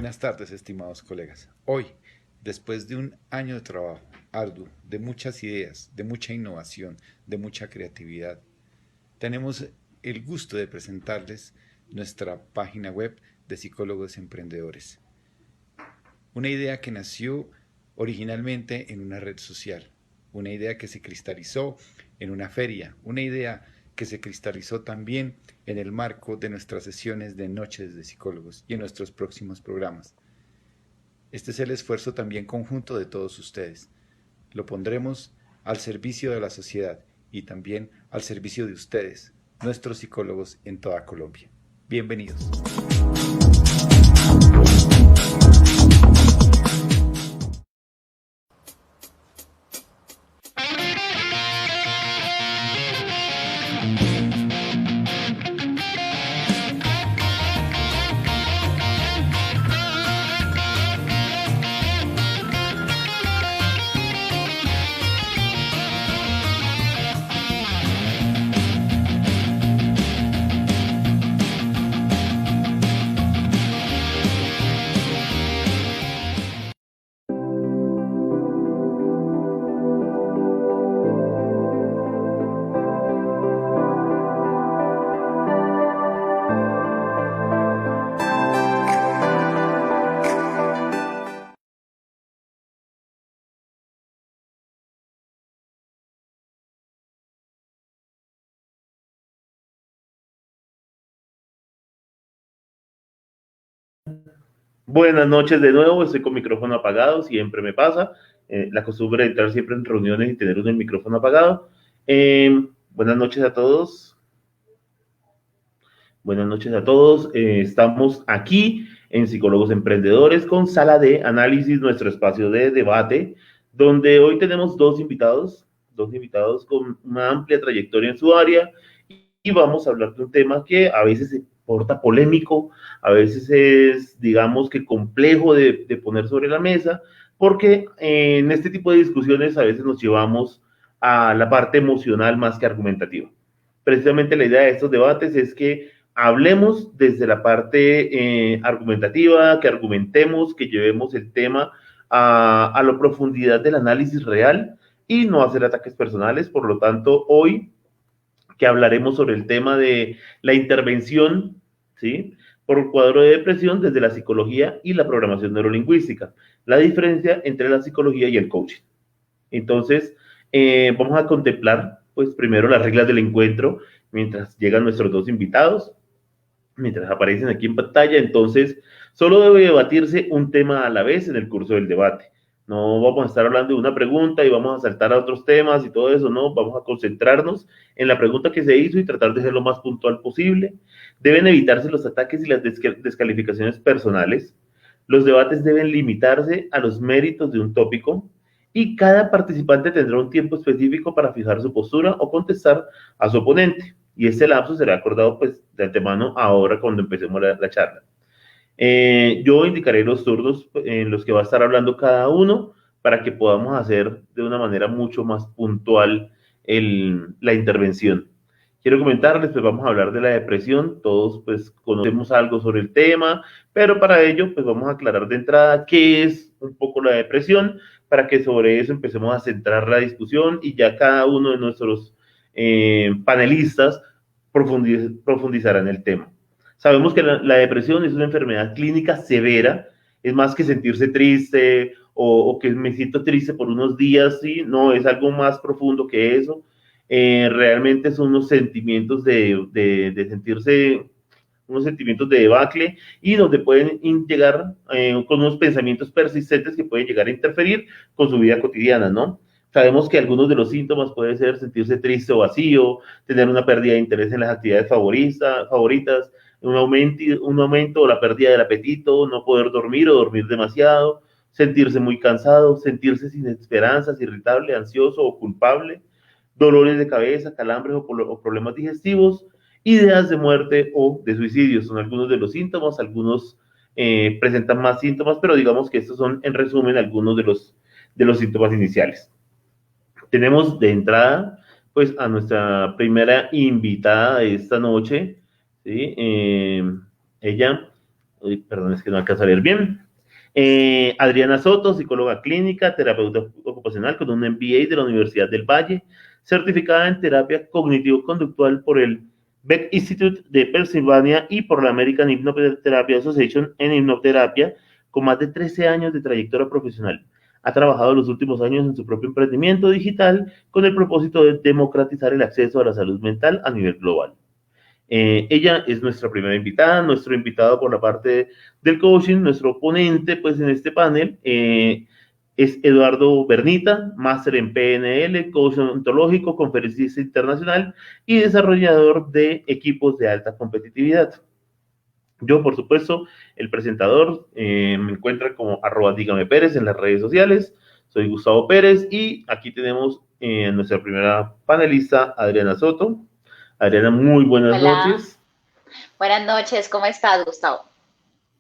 Buenas tardes, estimados colegas. Hoy, después de un año de trabajo arduo, de muchas ideas, de mucha innovación, de mucha creatividad, tenemos el gusto de presentarles nuestra página web de Psicólogos Emprendedores. Una idea que nació originalmente en una red social, una idea que se cristalizó en una feria, una idea que se cristalizó también en el marco de nuestras sesiones de Noches de Psicólogos y en nuestros próximos programas. Este es el esfuerzo también conjunto de todos ustedes. Lo pondremos al servicio de la sociedad y también al servicio de ustedes, nuestros psicólogos en toda Colombia. Bienvenidos. Buenas noches de nuevo, estoy con micrófono apagado, siempre me pasa. La costumbre de entrar siempre en reuniones y tener uno el micrófono apagado. Buenas noches a todos. Buenas noches a todos. Estamos aquí en Psicólogos Emprendedores con Sala de Análisis, nuestro espacio de debate, donde hoy tenemos dos invitados con una amplia trayectoria en su área y vamos a hablar de un tema que a veces se porta polémico, a veces es, digamos que complejo de poner sobre la mesa, porque en este tipo de discusiones a veces nos llevamos a la parte emocional más que argumentativa. Precisamente la idea de estos debates es que hablemos desde la parte argumentativa, que argumentemos, que llevemos el tema a la profundidad del análisis real y no hacer ataques personales. Por lo tanto, hoy que hablaremos sobre el tema de la intervención, ¿sí? Por cuadro de depresión desde la psicología y la programación neurolingüística, la diferencia entre la psicología y el coaching. Entonces, vamos a contemplar, pues, primero las reglas del encuentro mientras llegan nuestros dos invitados, mientras aparecen aquí en pantalla. Entonces, solo debe debatirse un tema a la vez en el curso del debate. No vamos a estar hablando de una pregunta y vamos a saltar a otros temas y todo eso, no. Vamos a concentrarnos en la pregunta que se hizo y tratar de ser lo más puntual posible. Deben evitarse los ataques y las descalificaciones personales. Los debates deben limitarse a los méritos de un tópico y cada participante tendrá un tiempo específico para fijar su postura o contestar a su oponente. Y este lapso será acordado pues de antemano ahora cuando empecemos la charla. Yo indicaré los turnos en los que va a estar hablando cada uno para que podamos hacer de una manera mucho más puntual la intervención. Quiero comentarles, pues vamos a hablar de la depresión, todos pues conocemos algo sobre el tema, pero para ello pues vamos a aclarar de entrada qué es un poco la depresión, para que sobre eso empecemos a centrar la discusión y ya cada uno de nuestros panelistas profundizará en el tema. Sabemos que la depresión es una enfermedad clínica severa, es más que sentirse triste o que me siento triste por unos días, ¿sí? No, es algo más profundo que eso. Realmente son unos sentimientos de sentirse, unos sentimientos de debacle y donde pueden llegar con unos pensamientos persistentes que pueden llegar a interferir con su vida cotidiana, ¿no? Sabemos que algunos de los síntomas pueden ser sentirse triste o vacío, tener una pérdida de interés en las actividades favoritas, un aumento o la pérdida del apetito, no poder dormir o dormir demasiado, sentirse muy cansado, sentirse sin esperanzas, irritable, ansioso o culpable, dolores de cabeza, calambres o problemas digestivos, ideas de muerte o de suicidio. Son algunos de los síntomas, algunos presentan más síntomas, pero digamos que estos son en resumen algunos de los síntomas iniciales. Tenemos de entrada pues a nuestra primera invitada de esta noche, ¿sí? Ella Uy, perdón, es que no alcanzo a leer bien. Adriana Soto, psicóloga clínica, terapeuta ocupacional con un MBA de la Universidad del Valle, certificada en terapia cognitivo-conductual por el Beck Institute de Pennsylvania y por la American Hypnotherapy Association en hipnoterapia, con más de 13 años de trayectoria profesional. Ha trabajado los últimos años en su propio emprendimiento digital con el propósito de democratizar el acceso a la salud mental a nivel global. Ella es nuestra primera invitada, nuestro invitado por la parte del coaching, nuestro ponente pues en este panel es Eduardo Bernita, máster en PNL, coach ontológico, conferencista internacional y desarrollador de equipos de alta competitividad. Yo, por supuesto, el presentador, me encuentra como @dígame Pérez en las redes sociales. Soy Gustavo Pérez y aquí tenemos nuestra primera panelista, Adriana Soto. Adriana, muy buenas Hola, noches. buenas noches, ¿cómo estás, Gustavo?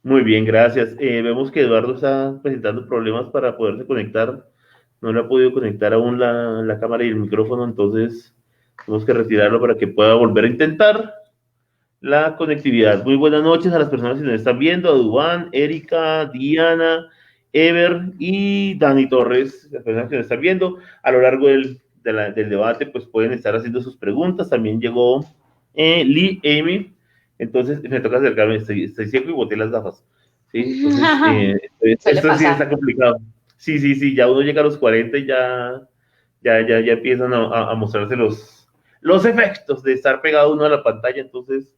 Muy bien, gracias. Vemos que Eduardo está presentando problemas para poderse conectar. No le ha podido conectar aún la cámara y el micrófono, entonces tenemos que retirarlo para que pueda volver a intentar la conectividad. Muy buenas noches a las personas que nos están viendo, a Dubán, Erika, Diana, Ever y Dani Torres, las personas que nos están viendo. A lo largo del debate, pues pueden estar haciendo sus preguntas. También llegó Lee Amy, entonces me toca acercarme, estoy ciego y boté las gafas. ¿Sí? Entonces, Suele esto sí está pasar. complicado. Sí, sí, sí, ya uno llega a los 40 y ya empiezan a mostrarse los efectos de estar pegado uno a la pantalla, entonces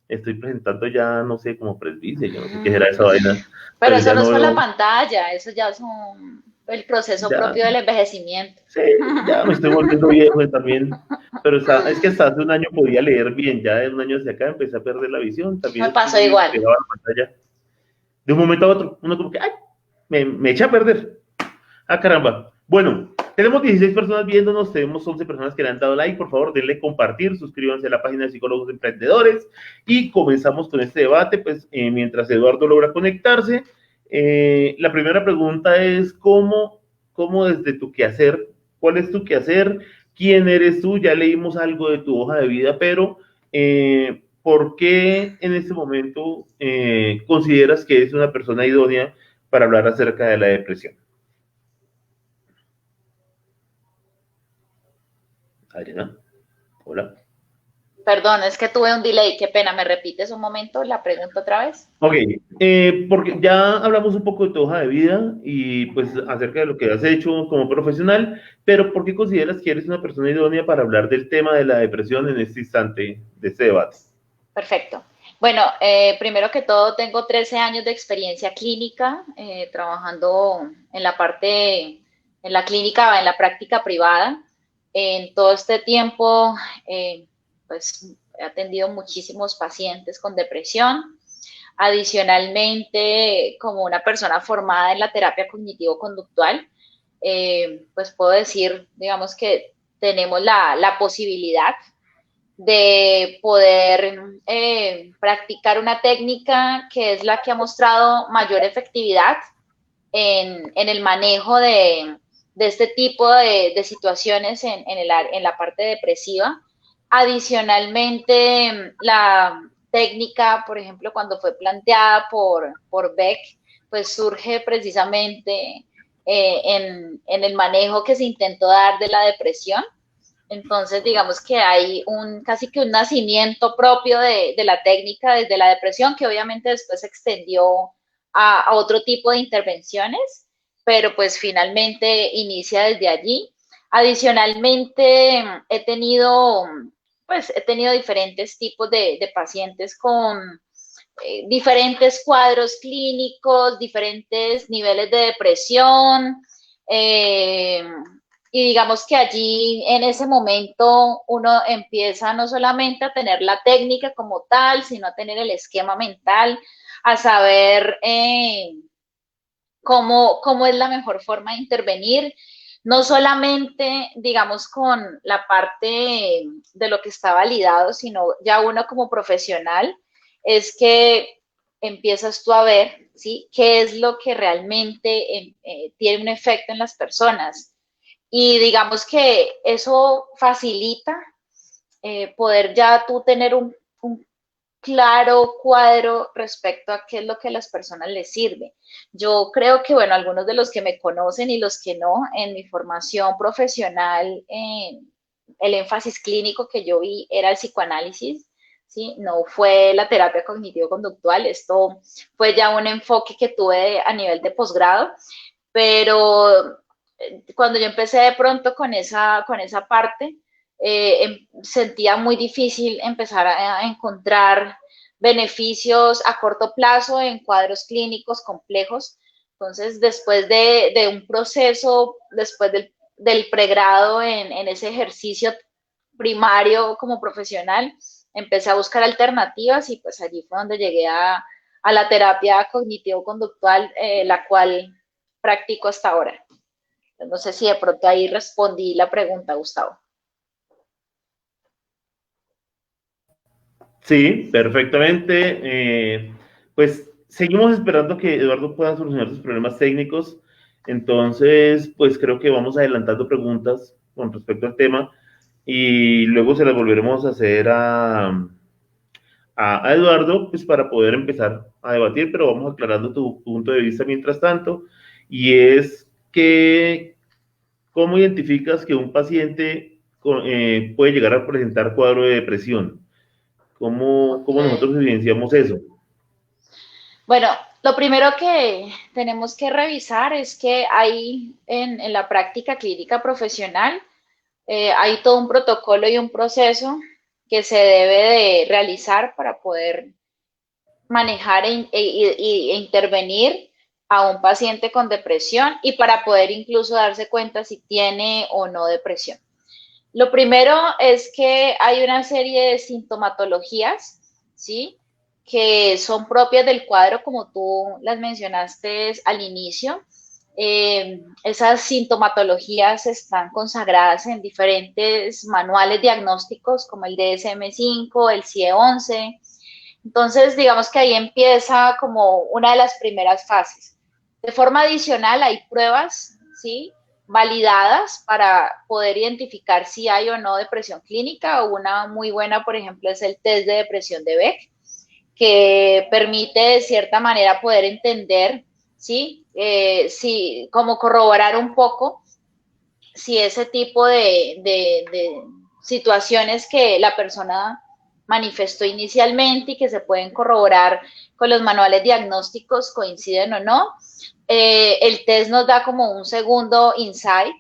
estoy presentando ya, no sé, como presbicia, yo no sé qué será esa vaina, Pero pero eso ya no es no por la veo, pantalla, eso ya es el proceso ya, propio del envejecimiento. sí, ya me estoy volviendo viejo también, pero es que hasta hace un año podía leer bien, ya de un año hacia acá empecé a perder la visión, también Me estoy pasó muy igual. pegado a la pantalla, de un momento a otro, uno como que, ay, me echa a perder. Ah, caramba. Bueno, tenemos 16 personas viéndonos, tenemos 11 personas que le han dado like. Por favor, denle compartir, suscríbanse a la página de Psicólogos Emprendedores y comenzamos con este debate. Pues mientras Eduardo logra conectarse, la primera pregunta es: ¿cómo desde tu quehacer? ¿Cuál es tu quehacer? ¿Quién eres tú? Ya leímos algo de tu hoja de vida, pero ¿por qué en este momento consideras que eres una persona idónea para hablar acerca de la depresión? Adriana, hola. Perdón, es que tuve un delay, qué pena, ¿me repites un momento la pregunta otra vez? Ok, porque ya hablamos un poco de tu hoja de vida y pues acerca de lo que has hecho como profesional, pero ¿por qué consideras que eres una persona idónea para hablar del tema de la depresión en este instante de este debate? Perfecto. Bueno, primero que todo, tengo 13 años de experiencia clínica trabajando en la parte, en la clínica, en la práctica privada. En todo este tiempo, pues he atendido muchísimos pacientes con depresión. Adicionalmente, como una persona formada en la terapia cognitivo-conductual, pues puedo decir, digamos que tenemos la posibilidad de poder practicar una técnica que es la que ha mostrado mayor efectividad en el manejo de este tipo de situaciones en la parte depresiva. Adicionalmente, la técnica, por ejemplo, cuando fue planteada por Beck, pues surge precisamente en el manejo que se intentó dar de la depresión. Entonces, digamos que hay casi que un nacimiento propio de la técnica desde la depresión, que obviamente después se extendió a otro tipo de intervenciones, pero pues finalmente inicia desde allí. Adicionalmente, he tenido diferentes tipos de pacientes con diferentes cuadros clínicos, diferentes niveles de depresión, eh, y digamos que allí en ese momento uno empieza no solamente a tener la técnica como tal, sino a tener el esquema mental, a saber cómo es la mejor forma de intervenir, no solamente, digamos, con la parte de lo que está validado, sino ya uno como profesional, es que empiezas tú a ver, ¿sí? ¿Qué es lo que realmente tiene un efecto en las personas? Y digamos que eso facilita poder ya tú tener claro cuadro respecto a qué es lo que a las personas les sirve. Yo creo que, bueno, algunos de los que me conocen y los que no, en mi formación profesional, el énfasis clínico que yo vi era el psicoanálisis, ¿sí? No fue la terapia cognitivo-conductual, esto fue ya un enfoque que tuve a nivel de posgrado, pero cuando yo empecé de pronto con esa parte, sentía muy difícil empezar a encontrar beneficios a corto plazo en cuadros clínicos complejos. Entonces, después de un proceso, después del pregrado en ese ejercicio primario como profesional, empecé a buscar alternativas y pues allí fue donde llegué a la terapia cognitivo-conductual, la cual practico hasta ahora. No sé si de pronto ahí respondí la pregunta, Gustavo. Sí, perfectamente. Pues seguimos esperando que Eduardo pueda solucionar sus problemas técnicos. Entonces, pues creo que vamos adelantando preguntas con respecto al tema y luego se las volveremos a hacer a Eduardo, pues para poder empezar a debatir, pero vamos aclarando tu punto de vista mientras tanto, y es que, ¿cómo identificas que un paciente puede llegar a presentar cuadro de depresión? ¿Cómo Okay. nosotros evidenciamos eso? Bueno, lo primero que tenemos que revisar es que hay en la práctica clínica profesional, hay todo un protocolo y un proceso que se debe de realizar para poder manejar e intervenir a un paciente con depresión y para poder incluso darse cuenta si tiene o no depresión. Lo primero es que hay una serie de sintomatologías, ¿sí? Que son propias del cuadro, como tú las mencionaste al inicio. Esas sintomatologías están consagradas en diferentes manuales diagnósticos, como el DSM-5, el CIE-11. Entonces, digamos que ahí empieza como una de las primeras fases. De forma adicional, hay pruebas, ¿sí? Validadas para poder identificar si hay o no depresión clínica. Una muy buena, por ejemplo, es el test de depresión de Beck, que permite de cierta manera poder entender, ¿sí? Si, como corroborar un poco si ese tipo de situaciones que la persona manifestó inicialmente y que se pueden corroborar con los manuales diagnósticos coinciden o no. El test nos da como un segundo insight.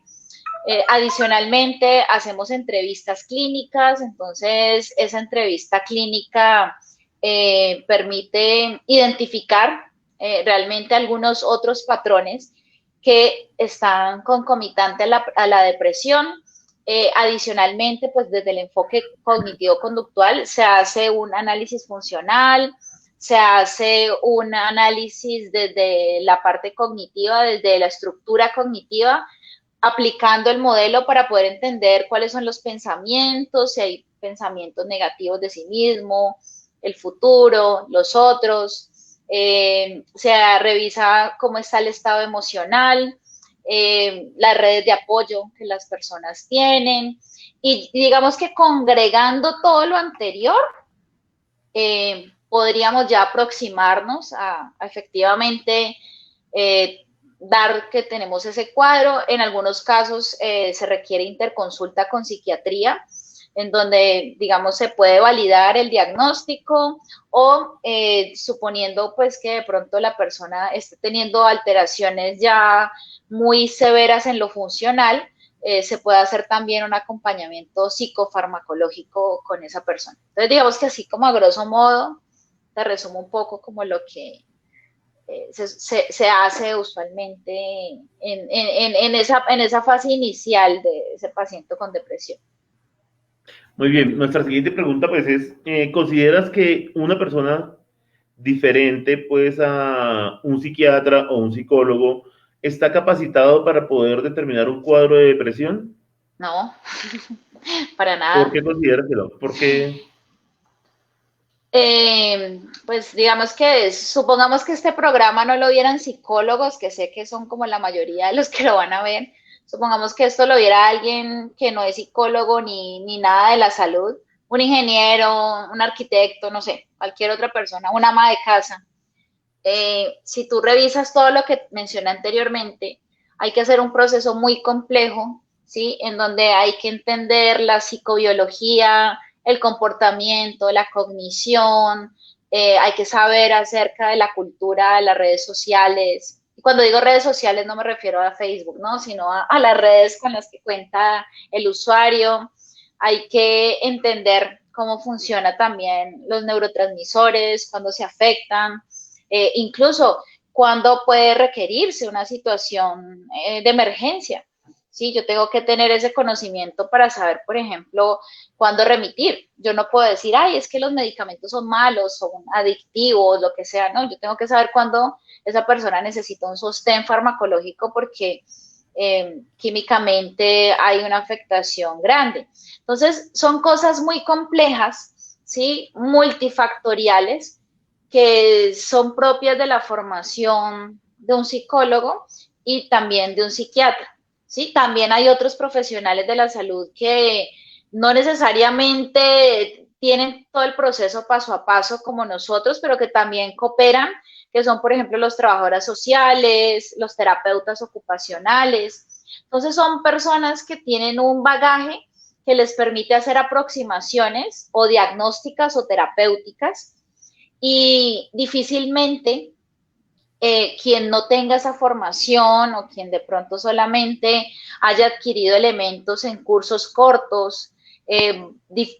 Adicionalmente, hacemos entrevistas clínicas, entonces esa entrevista clínica permite identificar realmente algunos otros patrones que están concomitantes a la depresión. Adicionalmente, pues desde el enfoque cognitivo-conductual se hace un análisis funcional, se hace un análisis desde la parte cognitiva, desde la estructura cognitiva, aplicando el modelo para poder entender cuáles son los pensamientos, si hay pensamientos negativos de sí mismo, el futuro, los otros. Se revisa cómo está el estado emocional, las redes de apoyo que las personas tienen. Y digamos que congregando todo lo anterior, podríamos ya aproximarnos a efectivamente dar que tenemos ese cuadro. En algunos casos se requiere interconsulta con psiquiatría, en donde, digamos, se puede validar el diagnóstico o suponiendo pues que de pronto la persona esté teniendo alteraciones ya muy severas en lo funcional, se puede hacer también un acompañamiento psicofarmacológico con esa persona. Entonces, digamos que así como a grosso modo, te resumo un poco como lo que se hace usualmente en esa fase inicial de ese paciente con depresión. Muy bien, nuestra siguiente pregunta pues es, ¿consideras que una persona diferente pues a un psiquiatra o un psicólogo está capacitado para poder determinar un cuadro de depresión? No, para ¿Por nada. qué consideras que no? Porque Pues digamos que supongamos que este programa no lo vieran psicólogos, que sé que son como la mayoría de los que lo van a ver. Supongamos que esto lo viera alguien que no es psicólogo ni nada de la salud, un ingeniero, un arquitecto, no sé, cualquier otra persona, una ama de casa. Si tú revisas todo lo que mencioné anteriormente, hay que hacer un proceso muy complejo, ¿sí? En donde hay que entender la psicobiología, el comportamiento, la cognición, hay que saber acerca de la cultura de las redes sociales. Y cuando digo redes sociales no me refiero a Facebook, ¿no? Sino a las redes con las que cuenta el usuario. Hay que entender cómo funciona también los neurotransmisores, cuando se afectan, incluso cuando puede requerirse una situación de emergencia. Sí, yo tengo que tener ese conocimiento para saber, por ejemplo, cuándo remitir. Yo no puedo decir, ay, es que los medicamentos son malos, son adictivos, lo que sea, no. Yo tengo que saber cuándo esa persona necesita un sostén farmacológico porque químicamente hay una afectación grande. Entonces, son cosas muy complejas, ¿sí? Multifactoriales, que son propias de la formación de un psicólogo y también de un psiquiatra. ¿Sí? También hay otros profesionales de la salud que no necesariamente tienen todo el proceso paso a paso como nosotros, pero que también cooperan, que son, por ejemplo, los trabajadores sociales, los terapeutas ocupacionales. Entonces, son personas que tienen un bagaje que les permite hacer aproximaciones o diagnósticas o terapéuticas y difícilmente quien no tenga esa formación o quien de pronto solamente haya adquirido elementos en cursos cortos,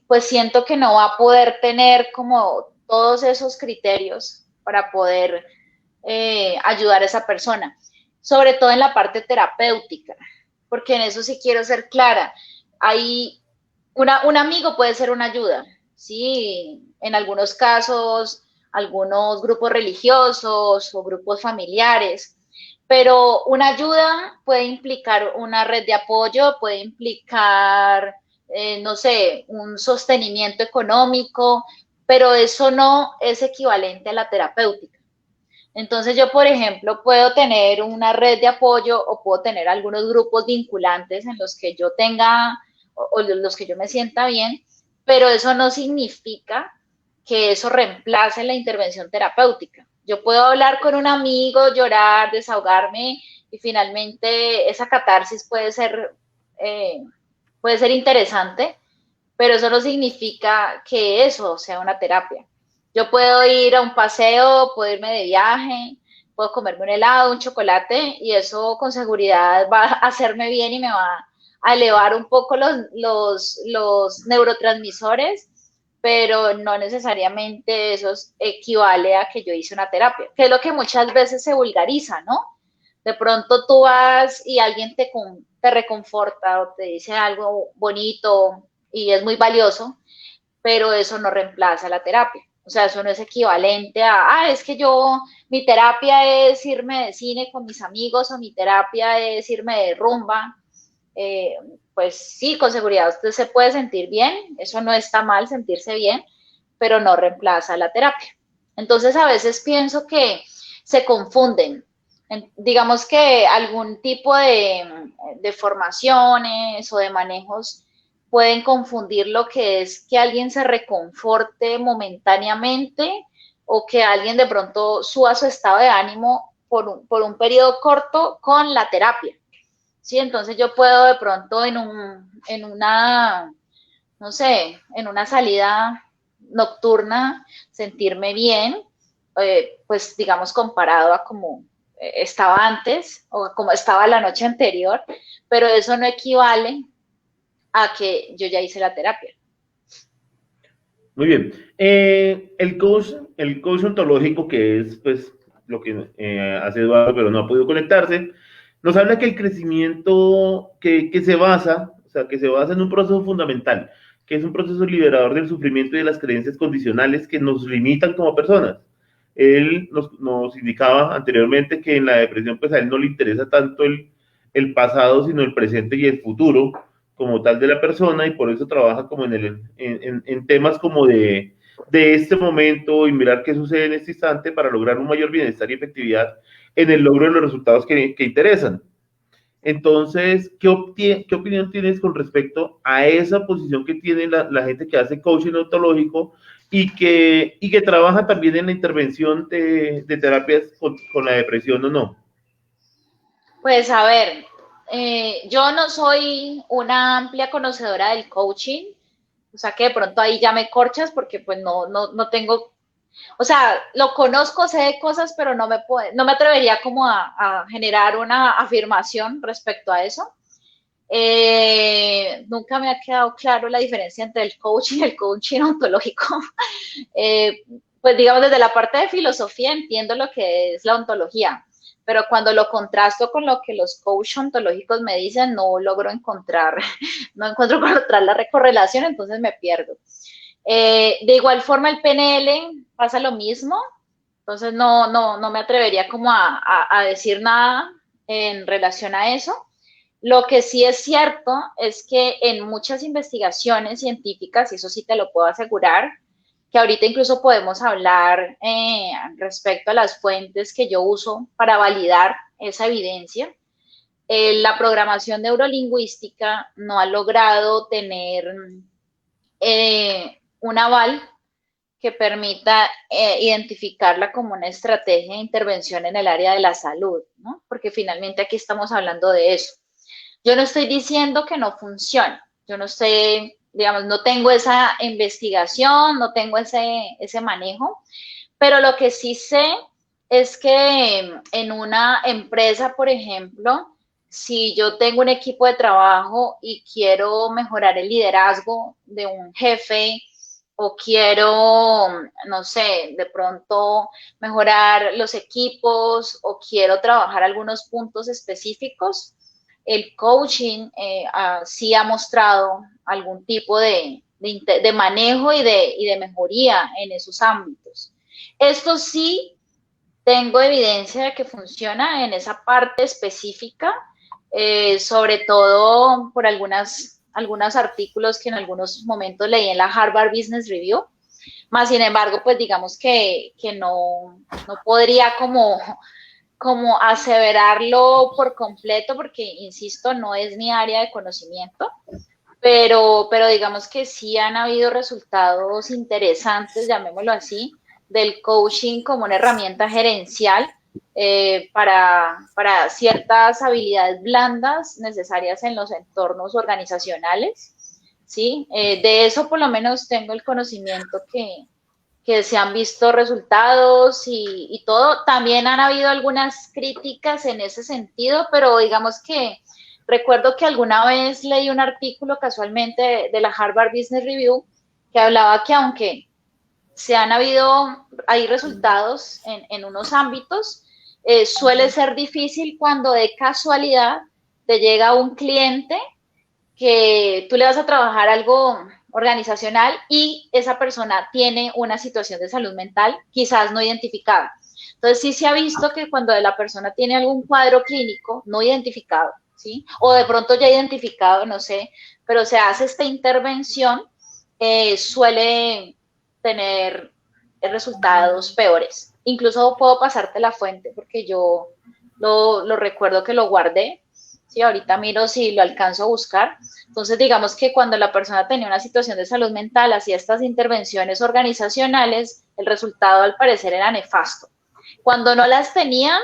pues siento que no va a poder tener como todos esos criterios para poder ayudar a esa persona, sobre todo en la parte terapéutica, porque en eso sí quiero ser clara. Hay un amigo puede ser una ayuda, ¿sí? En algunos casos algunos grupos religiosos o grupos familiares, pero una ayuda puede implicar una red de apoyo, puede implicar, no sé, un sostenimiento económico, pero eso no es equivalente a la terapéutica. Entonces yo, por ejemplo, puedo tener una red de apoyo o puedo tener algunos grupos vinculantes en los que yo tenga o los que yo me sienta bien, pero eso no significa que eso reemplace la intervención terapéutica. Yo puedo hablar con un amigo, llorar, desahogarme y finalmente esa catarsis puede ser interesante, pero eso no significa que eso sea una terapia. Yo puedo ir a un paseo, puedo irme de viaje, puedo comerme un helado, un chocolate y eso con seguridad va a hacerme bien y me va a elevar un poco los neurotransmisores, pero no necesariamente eso equivale a que yo hice una terapia, que es lo que muchas veces se vulgariza, ¿no? De pronto tú vas y alguien te reconforta o te dice algo bonito y es muy valioso, pero eso no reemplaza la terapia. O sea, eso no es equivalente es que mi terapia es irme de cine con mis amigos o mi terapia es irme de rumba. Pues sí, con seguridad usted se puede sentir bien, eso no está mal sentirse bien, pero no reemplaza la terapia. Entonces a veces pienso que se confunden. Digamos que algún tipo de formaciones o de manejos pueden confundir lo que es que alguien se reconforte momentáneamente o que alguien de pronto suba su estado de ánimo por un periodo corto con la terapia. Sí, entonces yo puedo de pronto en una, no sé, en una salida nocturna sentirme bien, pues digamos comparado a como estaba antes o como estaba la noche anterior, pero eso no equivale a que yo ya hice la terapia. Muy bien. El coach ontológico, que es pues lo que hace Eduardo, pero no ha podido conectarse, nos habla que el crecimiento que se basa, o sea, que se basa en un proceso fundamental, que es un proceso liberador del sufrimiento y de las creencias condicionales que nos limitan como personas. Él nos indicaba anteriormente que en la depresión, pues a él no le interesa tanto el pasado, sino el presente y el futuro como tal de la persona, y por eso trabaja como en temas como de este momento y mirar qué sucede en este instante para lograr un mayor bienestar y efectividad en el logro de los resultados que interesan. Entonces, ¿qué opinión tienes con respecto a esa posición que tiene la gente que hace coaching ontológico y que trabaja también en la intervención de terapias con la depresión o no? Pues a ver, yo no soy una amplia conocedora del coaching, o sea que de pronto ahí ya me corchas porque pues no tengo, o sea, lo conozco, sé de cosas, pero no me atrevería como a generar una afirmación respecto a eso. Nunca me ha quedado claro la diferencia entre el coaching y el coaching ontológico. Eh, pues digamos, desde la parte de filosofía entiendo lo que es la ontología, pero cuando lo contrasto con lo que los coaches ontológicos me dicen, no logro encontrar, no encuentro encontrar la correlación, entonces me pierdo. De igual forma, el PNL pasa lo mismo, entonces no me atrevería como a decir nada en relación a eso. Lo que sí es cierto es que en muchas investigaciones científicas, y eso sí te lo puedo asegurar, que ahorita incluso podemos hablar respecto a las fuentes que yo uso para validar esa evidencia. La programación neurolingüística no ha logrado tener un aval que permita identificarla como una estrategia de intervención en el área de la salud, ¿no? Porque finalmente aquí estamos hablando de eso. Yo no estoy diciendo que no funcione, yo no estoy, digamos, no tengo esa investigación, no tengo ese manejo, pero lo que sí sé es que en una empresa, por ejemplo, si yo tengo un equipo de trabajo y quiero mejorar el liderazgo de un jefe o quiero, no sé, de pronto mejorar los equipos o quiero trabajar algunos puntos específicos, el coaching sí ha mostrado algún tipo de manejo y de mejoría en esos ámbitos. Esto sí tengo evidencia de que funciona en esa parte específica, sobre todo por algunos artículos que en algunos momentos leí en la Harvard Business Review. Más sin embargo, pues digamos que no podría como aseverarlo por completo, porque, insisto, no es mi área de conocimiento, pero digamos que sí han habido resultados interesantes, llamémoslo así, del coaching como una herramienta gerencial para ciertas habilidades blandas necesarias en los entornos organizacionales, ¿sí? De eso por lo menos tengo el conocimiento que se han visto resultados y todo. También han habido algunas críticas en ese sentido, pero digamos que recuerdo que alguna vez leí un artículo casualmente de la Harvard Business Review que hablaba que aunque hay resultados en unos ámbitos, suele ser difícil cuando de casualidad te llega un cliente que tú le vas a trabajar algo organizacional y esa persona tiene una situación de salud mental quizás no identificada. Entonces sí se ha visto que cuando la persona tiene algún cuadro clínico no identificado, ¿sí? O de pronto ya identificado, no sé, pero se hace esta intervención, suele tener resultados peores. Incluso puedo pasarte la fuente porque yo lo recuerdo que lo guardé. Sí, ahorita miro si lo alcanzo a buscar. Entonces, digamos que cuando la persona tenía una situación de salud mental, hacía estas intervenciones organizacionales, el resultado al parecer era nefasto. Cuando no las tenían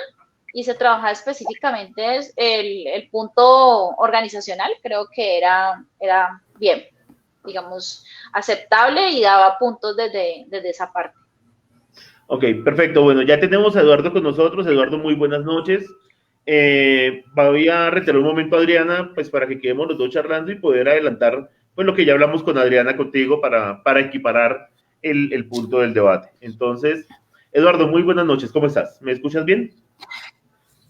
y se trabajaba específicamente el punto organizacional, creo que era bien, digamos, aceptable y daba puntos desde esa parte. Ok, perfecto. Bueno, ya tenemos a Eduardo con nosotros. Eduardo, muy buenas noches. Voy a retirar un momento a Adriana, pues para que quedemos los dos charlando y poder adelantar pues lo que ya hablamos con Adriana contigo para equiparar el punto del debate. Entonces, Eduardo, muy buenas noches. ¿Cómo estás? ¿Me escuchas bien?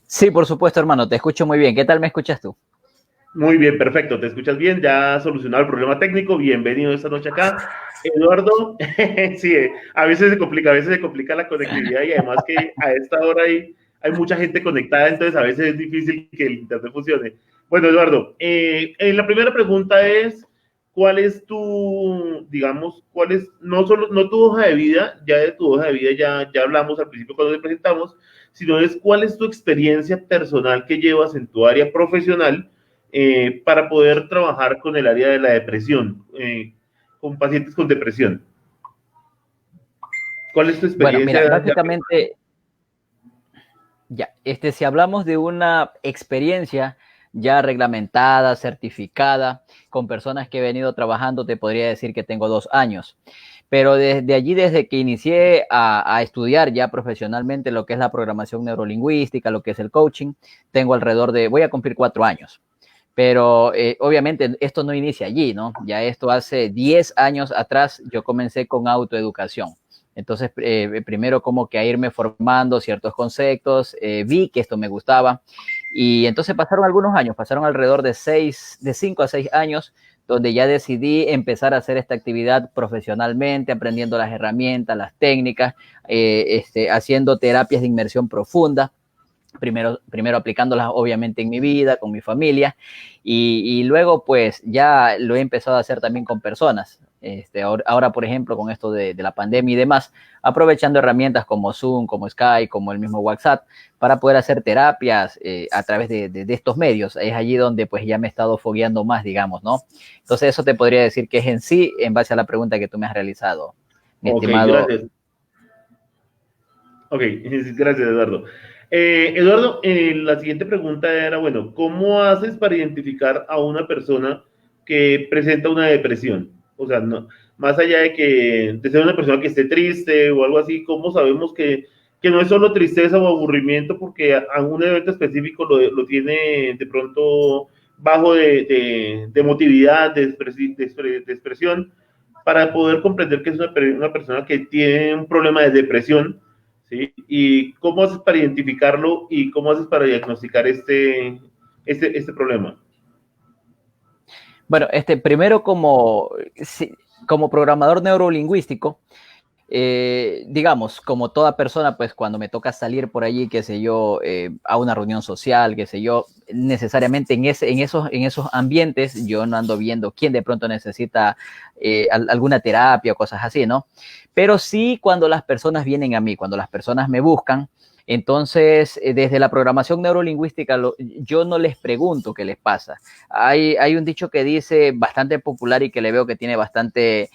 Sí, por supuesto, hermano. Te escucho muy bien. ¿Qué tal me escuchas tú? Muy bien, perfecto. ¿Te escuchas bien? Ya solucionado el problema técnico. Bienvenido esta noche acá. Eduardo, sí, a veces se complica la conectividad y además que a esta hora hay mucha gente conectada, entonces a veces es difícil que el internet funcione. Bueno, Eduardo, la primera pregunta es, ¿cuál es tu, digamos, cuál es, no solo, no tu hoja de vida, ya de tu hoja de vida ya hablamos al principio cuando te presentamos, sino es cuál es tu experiencia personal que llevas en tu área profesional para poder trabajar con el área de la depresión, con pacientes con depresión? ¿Cuál es tu Bueno, mira, experiencia? básicamente, ya, si hablamos de una experiencia ya reglamentada, certificada, con personas que he venido trabajando, te podría decir que tengo 2 años. Pero desde allí, desde que inicié a estudiar ya profesionalmente lo que es la programación neurolingüística, lo que es el coaching, tengo alrededor de, voy a cumplir 4 años. Pero obviamente esto no inicia allí, ¿no? Ya esto hace 10 años atrás yo comencé con autoeducación. Entonces, primero como que a irme formando ciertos conceptos, vi que esto me gustaba y entonces pasaron algunos años, pasaron alrededor de 5 a 6 años, donde ya decidí empezar a hacer esta actividad profesionalmente, aprendiendo las herramientas, las técnicas, haciendo terapias de inmersión profunda. Primero aplicándolas obviamente en mi vida, con mi familia, y luego pues ya lo he empezado a hacer también con personas. Ahora, por ejemplo, con esto de la pandemia y demás, aprovechando herramientas como Zoom, como Skype, como el mismo WhatsApp, para poder hacer terapias a través de estos medios. Es allí donde pues ya me he estado fogueando más, digamos, ¿no? Entonces eso te podría decir que es en sí, en base a la pregunta que tú me has realizado, mi estimado. Gracias. Ok, gracias, Eduardo. Eduardo, la siguiente pregunta era, bueno, ¿cómo haces para identificar a una persona que presenta una depresión? O sea, no, más allá de ser una persona que esté triste o algo así, ¿cómo sabemos que no es solo tristeza o aburrimiento porque a un evento específico lo tiene de pronto bajo de emotividad, de expresión, para poder comprender que es una persona que tiene un problema de depresión? ¿Sí? ¿Y cómo haces para identificarlo y cómo haces para diagnosticar este problema? Bueno, primero como programador neurolingüístico, digamos, como toda persona, pues cuando me toca salir por allí, qué sé yo, a una reunión social, qué sé yo, necesariamente en esos ambientes yo no ando viendo quién de pronto necesita alguna terapia o cosas así, ¿no? Pero sí cuando las personas vienen a mí, cuando las personas me buscan, entonces desde la programación neurolingüística yo no les pregunto qué les pasa. Hay un dicho que dice bastante popular y que le veo que tiene bastante,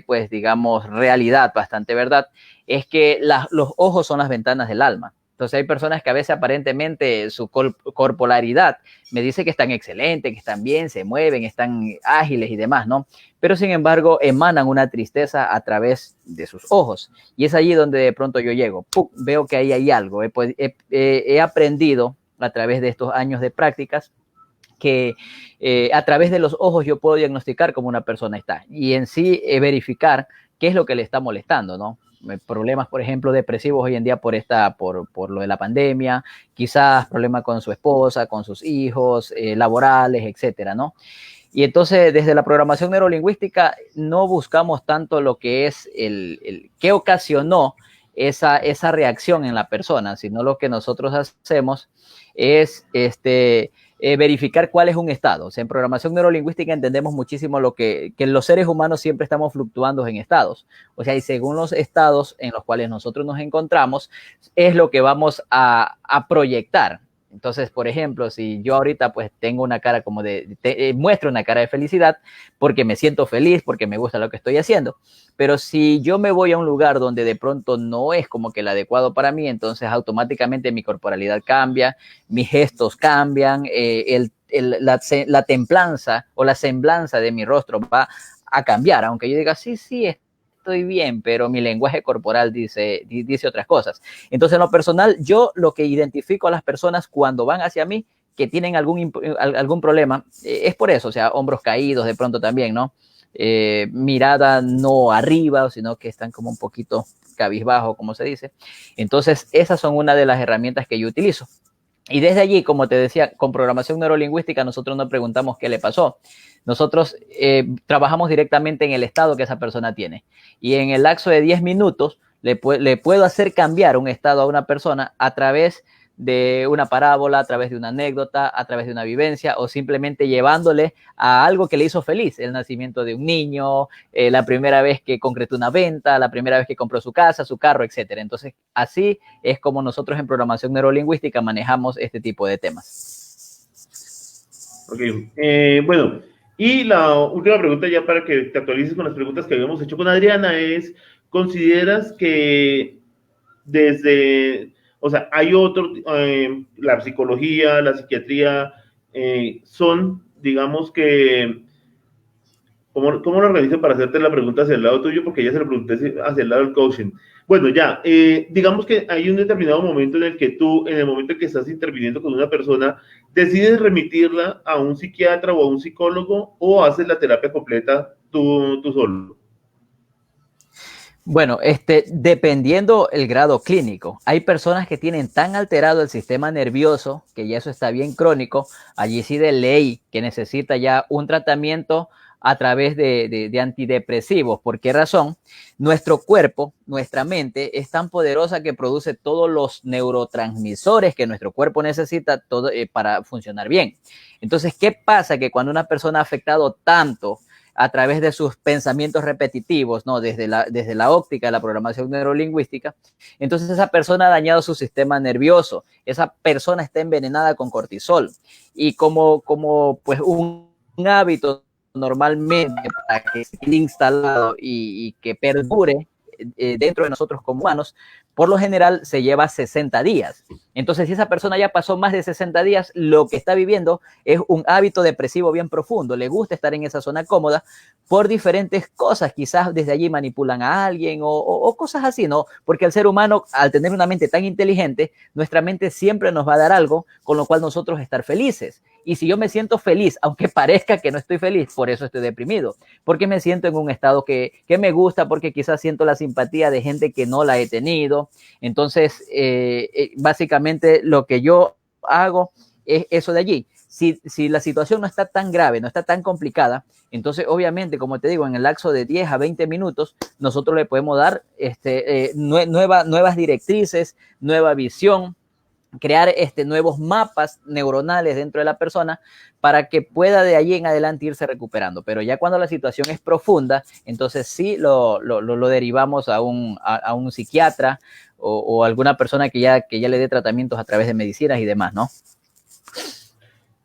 pues digamos, realidad, bastante verdad, es que los ojos son las ventanas del alma. Entonces hay personas que a veces aparentemente su corporalidad me dice que están excelentes, que están bien, se mueven, están ágiles y demás, ¿no? Pero sin embargo emanan una tristeza a través de sus ojos. Y es allí donde de pronto yo llego, ¡pum!, veo que ahí hay algo. He aprendido a través de estos años de prácticas que a través de los ojos yo puedo diagnosticar cómo una persona está y en sí verificar qué es lo que le está molestando, ¿no? Problemas, por ejemplo, depresivos hoy en día por lo de la pandemia, quizás problemas con su esposa, con sus hijos, laborales, etcétera, ¿no? Y entonces, desde la programación neurolingüística, no buscamos tanto lo que es qué ocasionó esa reacción en la persona, sino lo que nosotros hacemos es verificar cuál es un estado. O sea, en programación neurolingüística entendemos muchísimo que los seres humanos siempre estamos fluctuando en estados. O sea, y según los estados en los cuales nosotros nos encontramos, es lo que vamos a proyectar. Entonces, por ejemplo, si yo ahorita pues tengo una cara como muestro una cara de felicidad porque me siento feliz, porque me gusta lo que estoy haciendo, pero si yo me voy a un lugar donde de pronto no es como que el adecuado para mí, entonces automáticamente mi corporalidad cambia, mis gestos cambian, la templanza o la semblanza de mi rostro va a cambiar, aunque yo diga, sí, estoy bien, pero mi lenguaje corporal dice otras cosas. Entonces, en lo personal, yo lo que identifico a las personas cuando van hacia mí que tienen algún problema, es por eso, o sea, hombros caídos de pronto también, ¿no? Mirada no arriba, sino que están como un poquito cabizbajo, como se dice. Entonces, esas son una de las herramientas que yo utilizo. Y desde allí, como te decía, con programación neurolingüística, nosotros no preguntamos qué le pasó. Nosotros trabajamos directamente en el estado que esa persona tiene. Y en el lapso de 10 minutos le puedo hacer cambiar un estado a una persona a través de una parábola, a través de una anécdota, a través de una vivencia, o simplemente llevándole a algo que le hizo feliz, el nacimiento de un niño, la primera vez que concretó una venta, la primera vez que compró su casa, su carro, etcétera. Entonces, así es como nosotros en programación neurolingüística manejamos este tipo de temas. Ok, bueno, y la última pregunta ya para que te actualices con las preguntas que habíamos hecho con Adriana es, ¿consideras que o sea, hay otro, la psicología, la psiquiatría, son, digamos que, ¿cómo lo organizo para hacerte la pregunta hacia el lado tuyo? Porque ya se lo pregunté hacia el lado del coaching. Bueno, ya, digamos que hay un determinado momento en el que tú, en el momento en que estás interviniendo con una persona, decides remitirla a un psiquiatra o a un psicólogo o haces la terapia completa tú solo. Bueno, dependiendo el grado clínico, hay personas que tienen tan alterado el sistema nervioso, que ya eso está bien crónico, allí sí de ley que necesita ya un tratamiento a través de antidepresivos. ¿Por qué razón? Nuestro cuerpo, nuestra mente es tan poderosa que produce todos los neurotransmisores que nuestro cuerpo necesita para funcionar bien. Entonces, ¿qué pasa? Que cuando una persona ha afectado tanto a través de sus pensamientos repetitivos, ¿no? Desde la óptica de la programación neurolingüística, entonces esa persona ha dañado su sistema nervioso, esa persona está envenenada con cortisol y como pues un hábito normalmente para que esté instalado y que perdure dentro de nosotros como humanos, por lo general se lleva 60 días. Entonces, si esa persona ya pasó más de 60 días, lo que está viviendo es un hábito depresivo bien profundo. Le gusta estar en esa zona cómoda por diferentes cosas. Quizás desde allí manipulan a alguien o cosas así, ¿no? Porque el ser humano, al tener una mente tan inteligente, nuestra mente siempre nos va a dar algo con lo cual nosotros estar felices. Y si yo me siento feliz, aunque parezca que no estoy feliz, por eso estoy deprimido, porque me siento en un estado que me gusta, porque quizás siento la simpatía de gente que no la he tenido. Entonces, básicamente lo que yo hago es eso de allí. Si la situación no está tan grave, no está tan complicada, entonces obviamente, como te digo, en el lapso de 10 a 20 minutos, nosotros le podemos dar nuevas directrices, nueva visión, crear nuevos mapas neuronales dentro de la persona para que pueda de allí en adelante irse recuperando. Pero ya cuando la situación es profunda, entonces sí lo derivamos a un psiquiatra o alguna persona que ya le dé tratamientos a través de medicinas y demás, ¿no?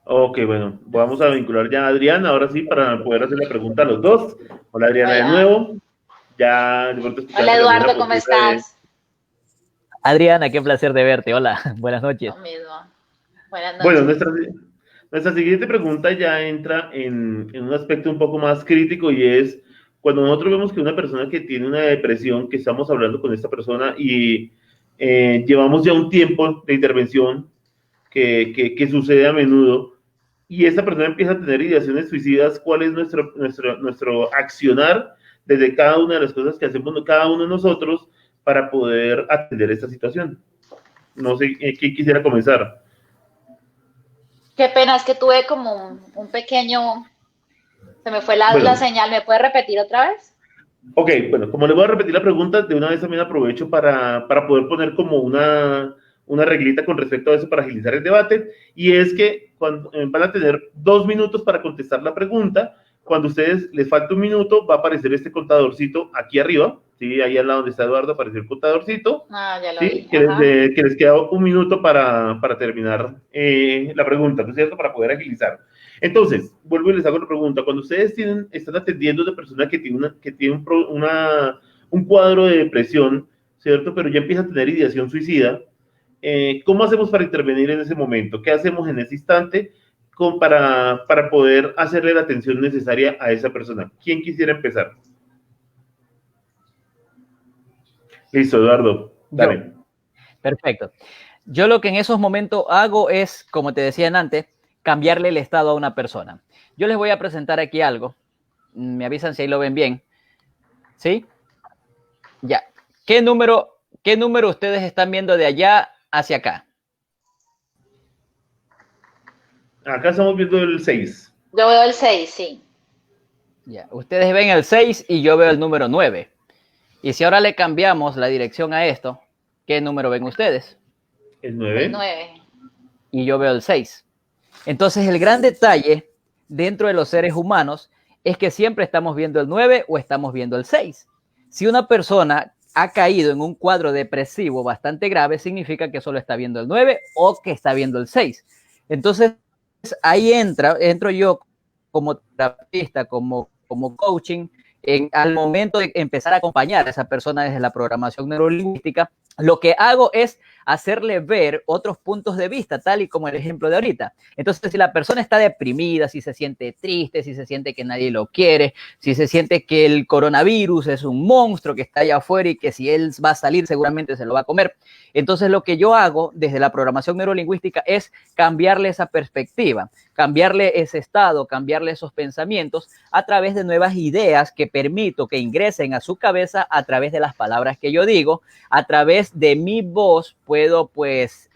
Ok, bueno, vamos a vincular ya a Adriana, ahora sí, para poder hacer la pregunta a los dos. Hola Adriana. Hola. De nuevo. Ya, hola Eduardo, ¿cómo estás? Adriana, qué placer de verte. Hola, buenas noches. Lo mismo. Buenas noches. Bueno, nuestra siguiente pregunta ya entra en un aspecto un poco más crítico y es cuando nosotros vemos que una persona que tiene una depresión, que estamos hablando con esta persona y llevamos ya un tiempo de intervención que sucede a menudo y esta persona empieza a tener ideaciones suicidas, ¿cuál es nuestro accionar desde cada una de las cosas que hacemos cada uno de nosotros para poder atender esta situación? No sé quién quisiera comenzar. Qué pena, es que tuve como un pequeño... Se me fue la señal. ¿Me puede repetir otra vez? Ok, bueno, como le voy a repetir la pregunta, de una vez también aprovecho para poder poner como una reglita con respecto a eso para agilizar el debate, y es que van a tener 2 minutos para contestar la pregunta. Cuando a ustedes les falta 1 minuto, va a aparecer este contadorcito aquí arriba, ¿sí? Ahí al lado donde está Eduardo aparece el contadorcito. Ah, ya lo ¿sí? vi. Que les queda 1 minuto para terminar la pregunta, ¿no es cierto? Para poder agilizar. Entonces, vuelvo y les hago la pregunta. Cuando ustedes están atendiendo a una persona que tiene un cuadro de depresión, ¿cierto? Pero ya empieza a tener ideación suicida, ¿cómo hacemos para intervenir en ese momento? ¿Qué hacemos en ese instante para poder hacerle la atención necesaria a esa persona? ¿Quién quisiera empezar? Listo, Eduardo. Dale. Perfecto. Yo lo que en esos momentos hago es, como te decía antes, cambiarle el estado a una persona. Yo les voy a presentar aquí algo. Me avisan si ahí lo ven bien. ¿Sí? Ya. ¿Qué número ustedes están viendo de allá hacia acá? Acá estamos viendo el 6. Yo veo el 6, sí. Ya. Ustedes ven el 6 y yo veo el número 9. Y si ahora le cambiamos la dirección a esto, ¿qué número ven ustedes? El El 9. 9. y yo veo el 6. Entonces, el gran detalle dentro de los seres humanos es que siempre estamos viendo el 9 o estamos viendo el 6. Si una persona ha caído en un cuadro depresivo bastante grave, significa que solo está viendo el 9 o que está viendo el 6. Entonces, ahí entro yo como terapista, como coaching, al momento de empezar a acompañar a esa persona desde la programación neurolingüística. Lo que hago es hacerle ver otros puntos de vista, tal y como el ejemplo de ahorita. Entonces, si la persona está deprimida, si se siente triste, si se siente que nadie lo quiere, si se siente que el coronavirus es un monstruo que está allá afuera y que si él va a salir seguramente se lo va a comer. Entonces, lo que yo hago desde la programación neurolingüística es cambiarle esa perspectiva, cambiarle ese estado, cambiarle esos pensamientos a través de nuevas ideas que permito que ingresen a su cabeza a través de las palabras que yo digo, a través de mi voz puedo pues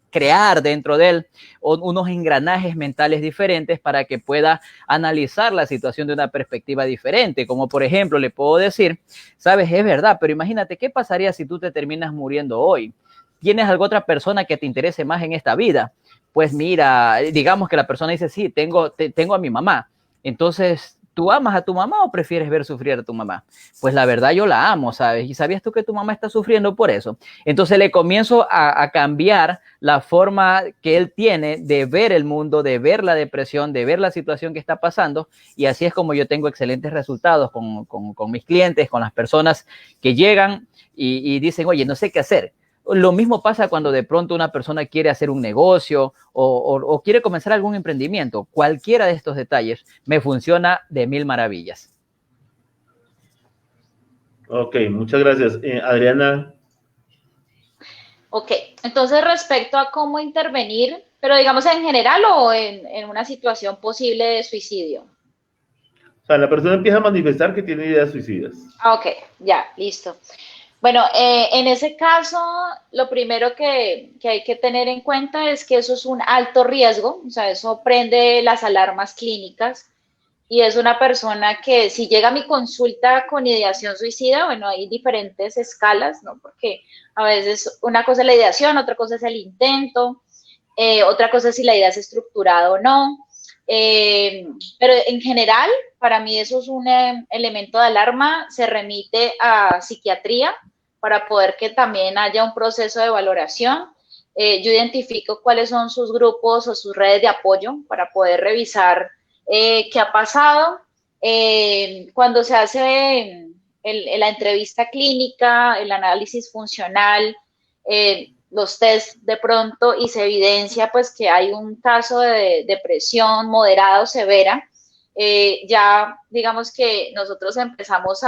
crear dentro de él unos engranajes mentales diferentes para que pueda analizar la situación de una perspectiva diferente, como por ejemplo le puedo decir, sabes, es verdad, pero imagínate qué pasaría si tú te terminas muriendo hoy. ¿Tienes alguna otra persona que te interese más en esta vida? Pues mira, digamos que la persona dice, sí, tengo a mi mamá. Entonces, ¿tú amas a tu mamá o prefieres ver sufrir a tu mamá? Pues la verdad yo la amo, ¿sabes? ¿Y sabías tú que tu mamá está sufriendo por eso? Entonces le comienzo a cambiar la forma que él tiene de ver el mundo, de ver la depresión, de ver la situación que está pasando, y así es como yo tengo excelentes resultados con mis clientes, con las personas que llegan y dicen, oye, no sé qué hacer. Lo mismo pasa cuando de pronto una persona quiere hacer un negocio o quiere comenzar algún emprendimiento. Cualquiera de estos detalles me funciona de mil maravillas. Ok, muchas gracias. Adriana. Ok, entonces respecto a cómo intervenir, pero digamos en general o en una situación posible de suicidio. O sea, la persona empieza a manifestar que tiene ideas suicidas. Ok, ya, listo. Bueno, en ese caso, lo primero que hay que tener en cuenta es que eso es un alto riesgo, o sea, eso prende las alarmas clínicas y es una persona que si llega a mi consulta con ideación suicida, bueno, hay diferentes escalas, ¿no? Porque a veces una cosa es la ideación, otra cosa es el intento, otra cosa es si la idea es estructurada o no. Pero en general, para mí eso es un elemento de alarma, se remite a psiquiatría para poder que también haya un proceso de valoración. Yo identifico cuáles son sus grupos o sus redes de apoyo para poder revisar qué ha pasado. Cuando se hace la entrevista clínica, el análisis funcional, los test de pronto y se evidencia pues que hay un caso de depresión moderada o severa, ya digamos que nosotros empezamos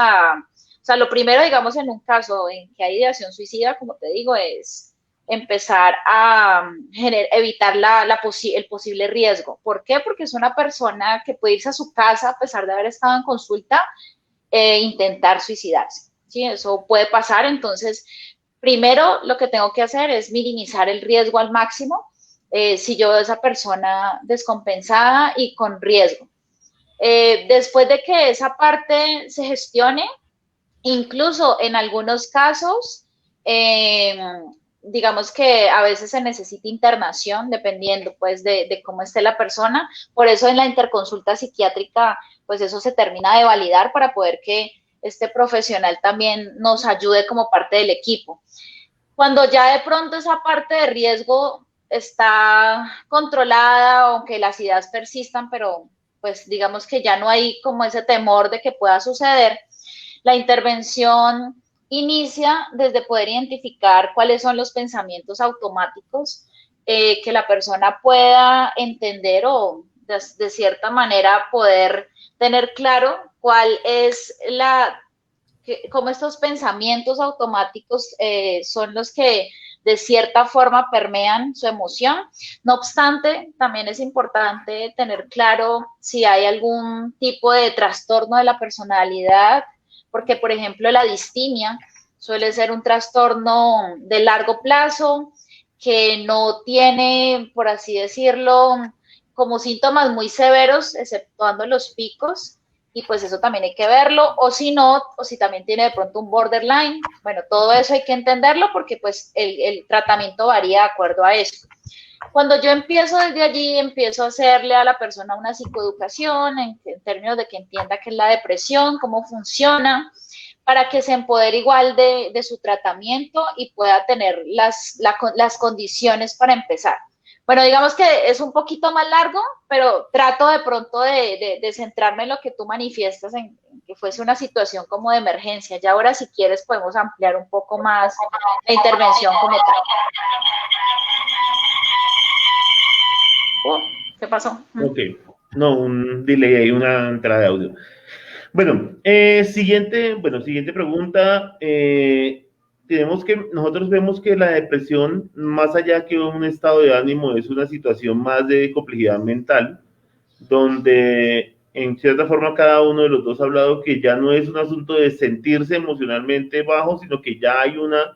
o sea, lo primero digamos en un caso en que hay ideación suicida, como te digo, es empezar a evitar el posible riesgo. ¿Por qué? Porque es una persona que puede irse a su casa a pesar de haber estado en consulta e intentar suicidarse. ¿Sí? Eso puede pasar, entonces primero lo que tengo que hacer es minimizar el riesgo al máximo si yo veo a esa persona descompensada y con riesgo. Después de que esa parte se gestione, incluso en algunos casos, digamos que a veces se necesita internación dependiendo pues de cómo esté la persona. Por eso en la interconsulta psiquiátrica, pues eso se termina de validar para poder que este profesional también nos ayude como parte del equipo. Cuando ya de pronto esa parte de riesgo está controlada, aunque las ideas persistan, pero pues digamos que ya no hay como ese temor de que pueda suceder, la intervención inicia desde poder identificar cuáles son los pensamientos automáticos que la persona pueda entender o de cierta manera poder tener claro cuál es cómo estos pensamientos automáticos son los que de cierta forma permean su emoción. No obstante, también es importante tener claro si hay algún tipo de trastorno de la personalidad, porque, por ejemplo, la distimia suele ser un trastorno de largo plazo que no tiene, por así decirlo, como síntomas muy severos, exceptuando los picos, y pues eso también hay que verlo, o si no, o si también tiene de pronto un borderline, bueno, todo eso hay que entenderlo porque pues el tratamiento varía de acuerdo a eso. Cuando yo empiezo desde allí, empiezo a hacerle a la persona una psicoeducación en términos de que entienda qué es la depresión, cómo funciona, para que se empodere igual de su tratamiento y pueda tener las condiciones para empezar. Bueno, digamos que es un poquito más largo, pero trato de pronto de centrarme en lo que tú manifiestas, en que fuese una situación como de emergencia. Ya ahora, si quieres, podemos ampliar un poco más la intervención como tal. ¿Qué pasó? Ok, no, un delay ahí, una entrada de audio. Bueno, siguiente pregunta. Nosotros vemos que la depresión, más allá que un estado de ánimo, es una situación más de complejidad mental, donde en cierta forma cada uno de los dos ha hablado que ya no es un asunto de sentirse emocionalmente bajo, sino que ya hay una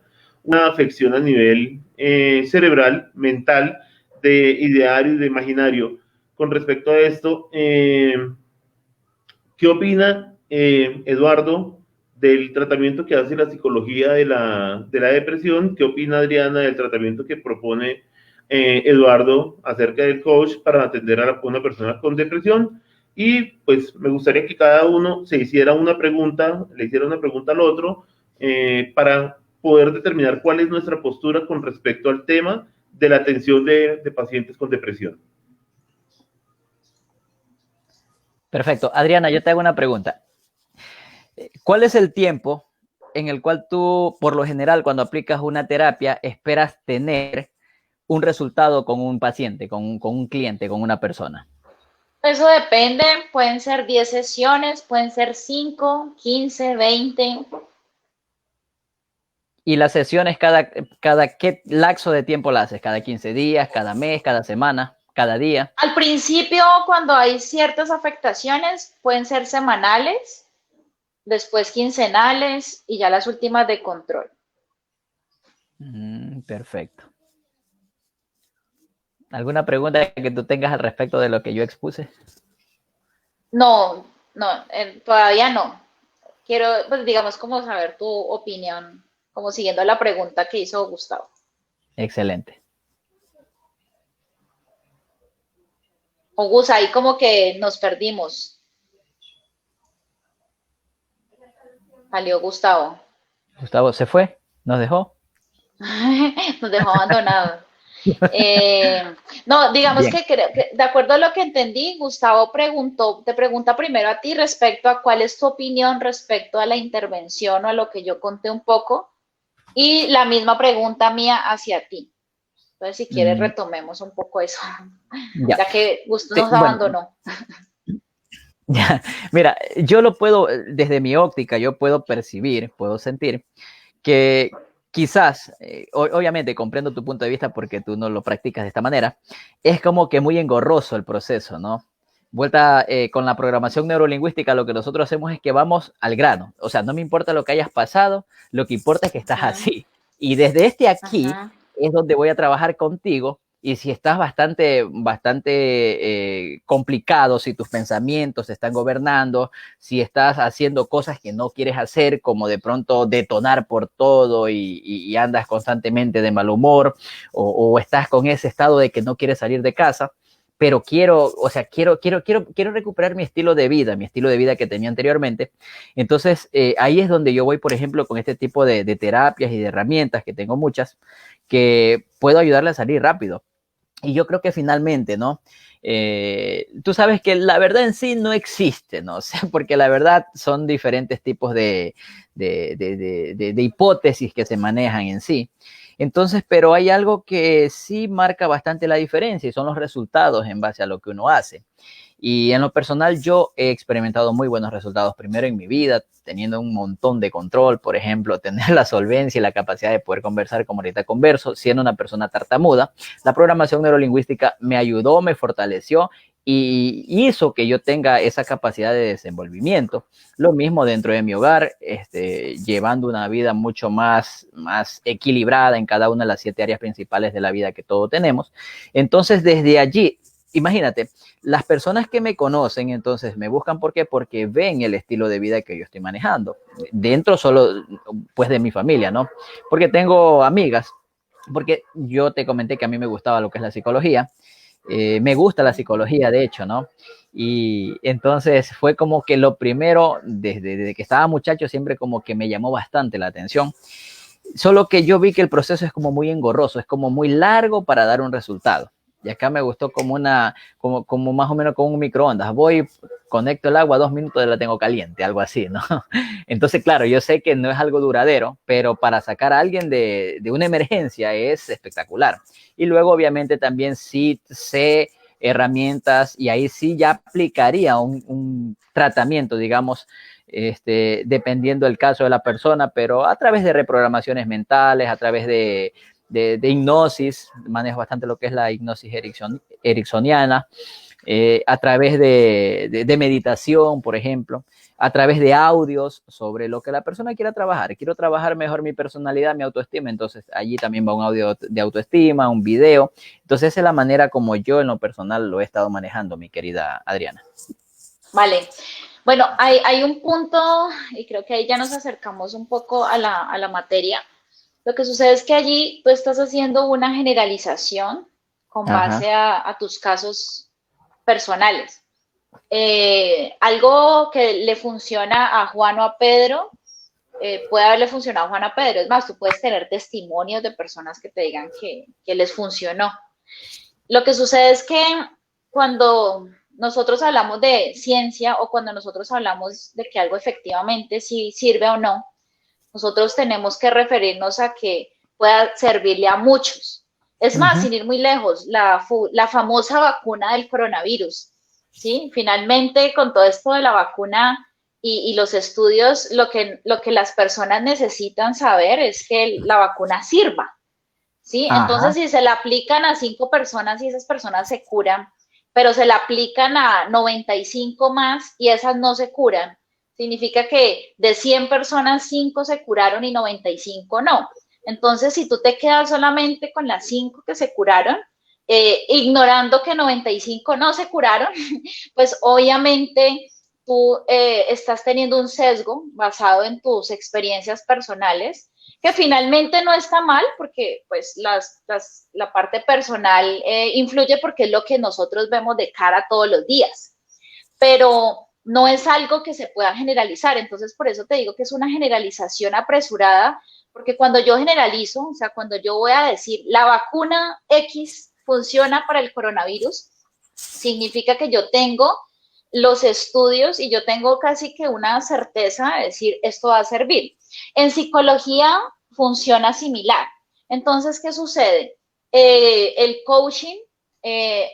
afección a nivel cerebral, mental, de ideario y de imaginario. Con respecto a esto, ¿qué opina Eduardo del tratamiento que hace la psicología de la depresión? ¿Qué opina Adriana del tratamiento que propone Eduardo acerca del coach para atender a una persona con depresión? Y pues me gustaría que cada uno le hiciera una pregunta al otro para poder determinar cuál es nuestra postura con respecto al tema de la atención de pacientes con depresión. Perfecto. Adriana, yo te hago una pregunta. ¿Cuál es el tiempo en el cual tú, por lo general, cuando aplicas una terapia, esperas tener un resultado con un paciente, con un cliente, con una persona? Eso depende, pueden ser 10 sesiones, pueden ser 5, 15, 20. ¿Y las sesiones cada qué lapso de tiempo las haces? ¿Cada 15 días, cada mes, cada semana, cada día? Al principio, cuando hay ciertas afectaciones, pueden ser semanales, después quincenales y ya las últimas de control. Perfecto. ¿Alguna pregunta que tú tengas al respecto de lo que yo expuse? No, todavía no. Quiero, pues digamos, como saber tu opinión, como siguiendo la pregunta que hizo Gustavo. Excelente. O Gus, ahí como que nos perdimos. Salió Gustavo. Gustavo se fue, nos dejó. Nos dejó abandonados. No, digamos que creo que de acuerdo a lo que entendí, Gustavo te pregunta primero a ti respecto a cuál es tu opinión respecto a la intervención o a lo que yo conté un poco, y la misma pregunta mía hacia ti. Entonces, si quieres, retomemos un poco eso, ya que Gustavo nos abandonó. Ya, mira, yo lo puedo, desde mi óptica, yo puedo percibir, puedo sentir que quizás, obviamente comprendo tu punto de vista porque tú no lo practicas de esta manera, es como que muy engorroso el proceso, ¿no? Vuelta con la programación neurolingüística, lo que nosotros hacemos es que vamos al grano. O sea, no me importa lo que hayas pasado, lo que importa es que estás así. Y desde aquí es donde voy a trabajar contigo. Y si estás bastante complicado, si tus pensamientos te están gobernando, si estás haciendo cosas que no quieres hacer, como de pronto detonar por todo y andas constantemente de mal humor, o estás con ese estado de que no quieres salir de casa, pero quiero recuperar mi estilo de vida que tenía anteriormente. Entonces, ahí es donde yo voy, por ejemplo, con este tipo de terapias y de herramientas, que tengo muchas, que puedo ayudarle a salir rápido. Y yo creo que finalmente, ¿no? Tú sabes que la verdad en sí no existe, ¿no? O sea, porque la verdad son diferentes tipos de hipótesis que se manejan en sí. Entonces, pero hay algo que sí marca bastante la diferencia y son los resultados en base a lo que uno hace. Y en lo personal yo he experimentado muy buenos resultados, primero en mi vida, teniendo un montón de control, por ejemplo, tener la solvencia y la capacidad de poder conversar como ahorita converso, siendo una persona tartamuda. La programación neurolingüística me ayudó, me fortaleció y hizo que yo tenga esa capacidad de desenvolvimiento. Lo mismo dentro de mi hogar, llevando una vida mucho más equilibrada en cada una de las 7 áreas principales de la vida que todos tenemos. Entonces, desde allí, imagínate, las personas que me conocen, entonces me buscan, ¿por qué? Porque ven el estilo de vida que yo estoy manejando, dentro solo, pues, de mi familia, ¿no? Porque tengo amigas, porque yo te comenté que a mí me gustaba lo que es la psicología, me gusta la psicología, de hecho, ¿no? Y entonces fue como que lo primero, desde que estaba muchacho, siempre como que me llamó bastante la atención. Solo que yo vi que el proceso es como muy engorroso, es como muy largo para dar un resultado. Y acá me gustó como más o menos como un microondas. Voy, conecto el agua, 2 minutos la tengo caliente, algo así, ¿no? Entonces, claro, yo sé que no es algo duradero, pero para sacar a alguien de una emergencia es espectacular. Y luego, obviamente, también sí sé herramientas y ahí sí ya aplicaría un tratamiento, digamos, dependiendo del caso de la persona, pero a través de reprogramaciones mentales, a través de hipnosis, manejo bastante lo que es la hipnosis ericksoniana, a través de meditación, por ejemplo, a través de audios sobre lo que la persona quiera trabajar. Quiero trabajar mejor mi personalidad, mi autoestima, entonces allí también va un audio de autoestima, un video. Entonces esa es la manera como yo en lo personal lo he estado manejando, mi querida Adriana. Vale. Bueno, hay un punto, y creo que ahí ya nos acercamos un poco a la materia. Lo que sucede es que allí tú estás haciendo una generalización con Ajá. base a tus casos personales. Algo que le funciona a Juan o a Pedro, puede haberle funcionado a Juan o a Pedro. Es más, tú puedes tener testimonios de personas que te digan que les funcionó. Lo que sucede es que cuando nosotros hablamos de ciencia o cuando nosotros hablamos de que algo efectivamente sí sirve o no, nosotros tenemos que referirnos a que pueda servirle a muchos. Es más, sin ir muy lejos, la famosa vacuna del coronavirus, ¿sí? Finalmente, con todo esto de la vacuna y los estudios, lo que las personas necesitan saber es que la vacuna sirva, ¿sí? Entonces, Ajá. si se la aplican a 5 personas y esas personas se curan, pero se la aplican a 95 más y esas no se curan, significa que de 100 personas, 5 se curaron y 95 no. Entonces, si tú te quedas solamente con las 5 que se curaron, ignorando que 95 no se curaron, pues obviamente tú estás teniendo un sesgo basado en tus experiencias personales, que finalmente no está mal, porque pues la parte personal influye porque es lo que nosotros vemos de cara todos los días, pero no es algo que se pueda generalizar. Entonces, por eso te digo que es una generalización apresurada, porque cuando yo generalizo, o sea, cuando yo voy a decir la vacuna X funciona para el coronavirus, significa que yo tengo los estudios y yo tengo casi que una certeza de decir esto va a servir. En psicología funciona similar. Entonces, ¿qué sucede? El coaching,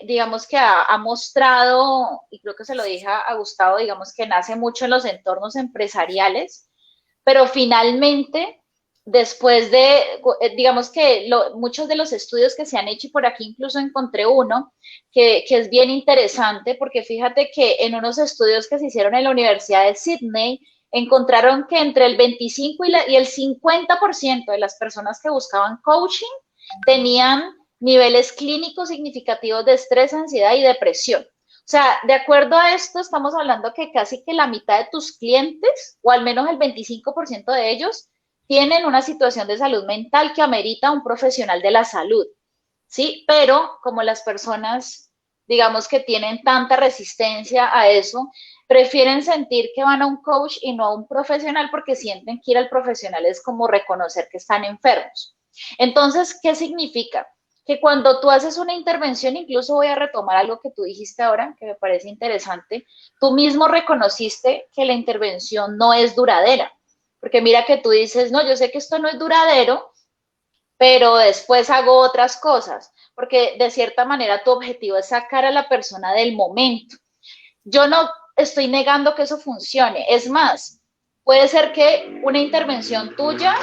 digamos que ha mostrado, y creo que se lo dije a Gustavo, digamos que nace mucho en los entornos empresariales, pero finalmente, después de, digamos que muchos de los estudios que se han hecho, y por aquí incluso encontré uno, que es bien interesante, porque fíjate que en unos estudios que se hicieron en la Universidad de Sydney, encontraron que entre el 25 y el 50% de las personas que buscaban coaching tenían niveles clínicos significativos de estrés, ansiedad y depresión. O sea, de acuerdo a esto, estamos hablando que casi que la mitad de tus clientes, o al menos el 25% de ellos, tienen una situación de salud mental que amerita un profesional de la salud, ¿sí? Pero como las personas, digamos que tienen tanta resistencia a eso, prefieren sentir que van a un coach y no a un profesional porque sienten que ir al profesional es como reconocer que están enfermos. Entonces, ¿qué significa? Que cuando tú haces una intervención, incluso voy a retomar algo que tú dijiste ahora, que me parece interesante, tú mismo reconociste que la intervención no es duradera, porque mira que tú dices, no, yo sé que esto no es duradero, pero después hago otras cosas, porque de cierta manera tu objetivo es sacar a la persona del momento. Yo no estoy negando que eso funcione, es más, puede ser que una intervención tuya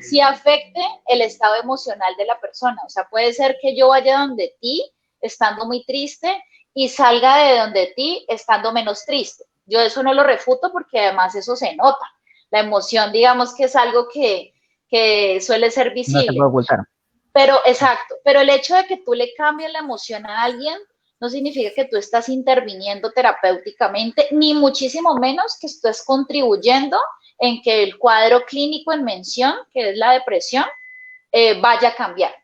sí afecte el estado emocional de la persona. O sea, puede ser que yo vaya donde ti estando muy triste y salga de donde ti estando menos triste. Yo eso no lo refuto porque además eso se nota. La emoción, digamos que es algo que suele ser No se puede visible. ocultar. Pero, exacto, pero el hecho de que tú le cambies la emoción a alguien no significa que tú estás interviniendo terapéuticamente, ni muchísimo menos que estés contribuyendo en que el cuadro clínico en mención, que es la depresión, vaya a cambiar,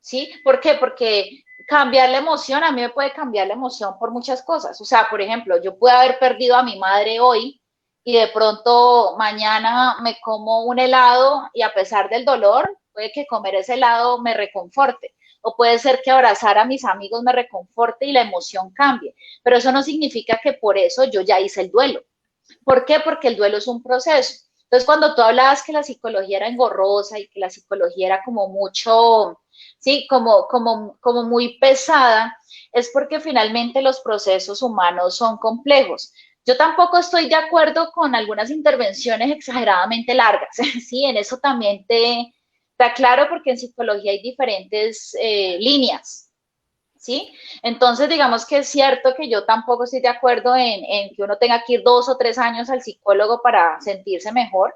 ¿sí? ¿Por qué? Porque cambiar la emoción, a mí me puede cambiar la emoción por muchas cosas. O sea, por ejemplo, yo pude haber perdido a mi madre hoy y de pronto mañana me como un helado y a pesar del dolor, puede que comer ese helado me reconforte. O puede ser que abrazar a mis amigos me reconforte y la emoción cambie. Pero eso no significa que por eso yo ya hice el duelo. ¿Por qué? Porque el duelo es un proceso. Entonces, cuando tú hablabas que la psicología era engorrosa y que la psicología era como mucho, sí, como muy pesada, es porque finalmente los procesos humanos son complejos. Yo tampoco estoy de acuerdo con algunas intervenciones exageradamente largas, sí, en eso también te aclaro porque en psicología hay diferentes líneas, ¿sí? Entonces, digamos que es cierto que yo tampoco estoy de acuerdo en que uno tenga que ir 2 o 3 años al psicólogo para sentirse mejor,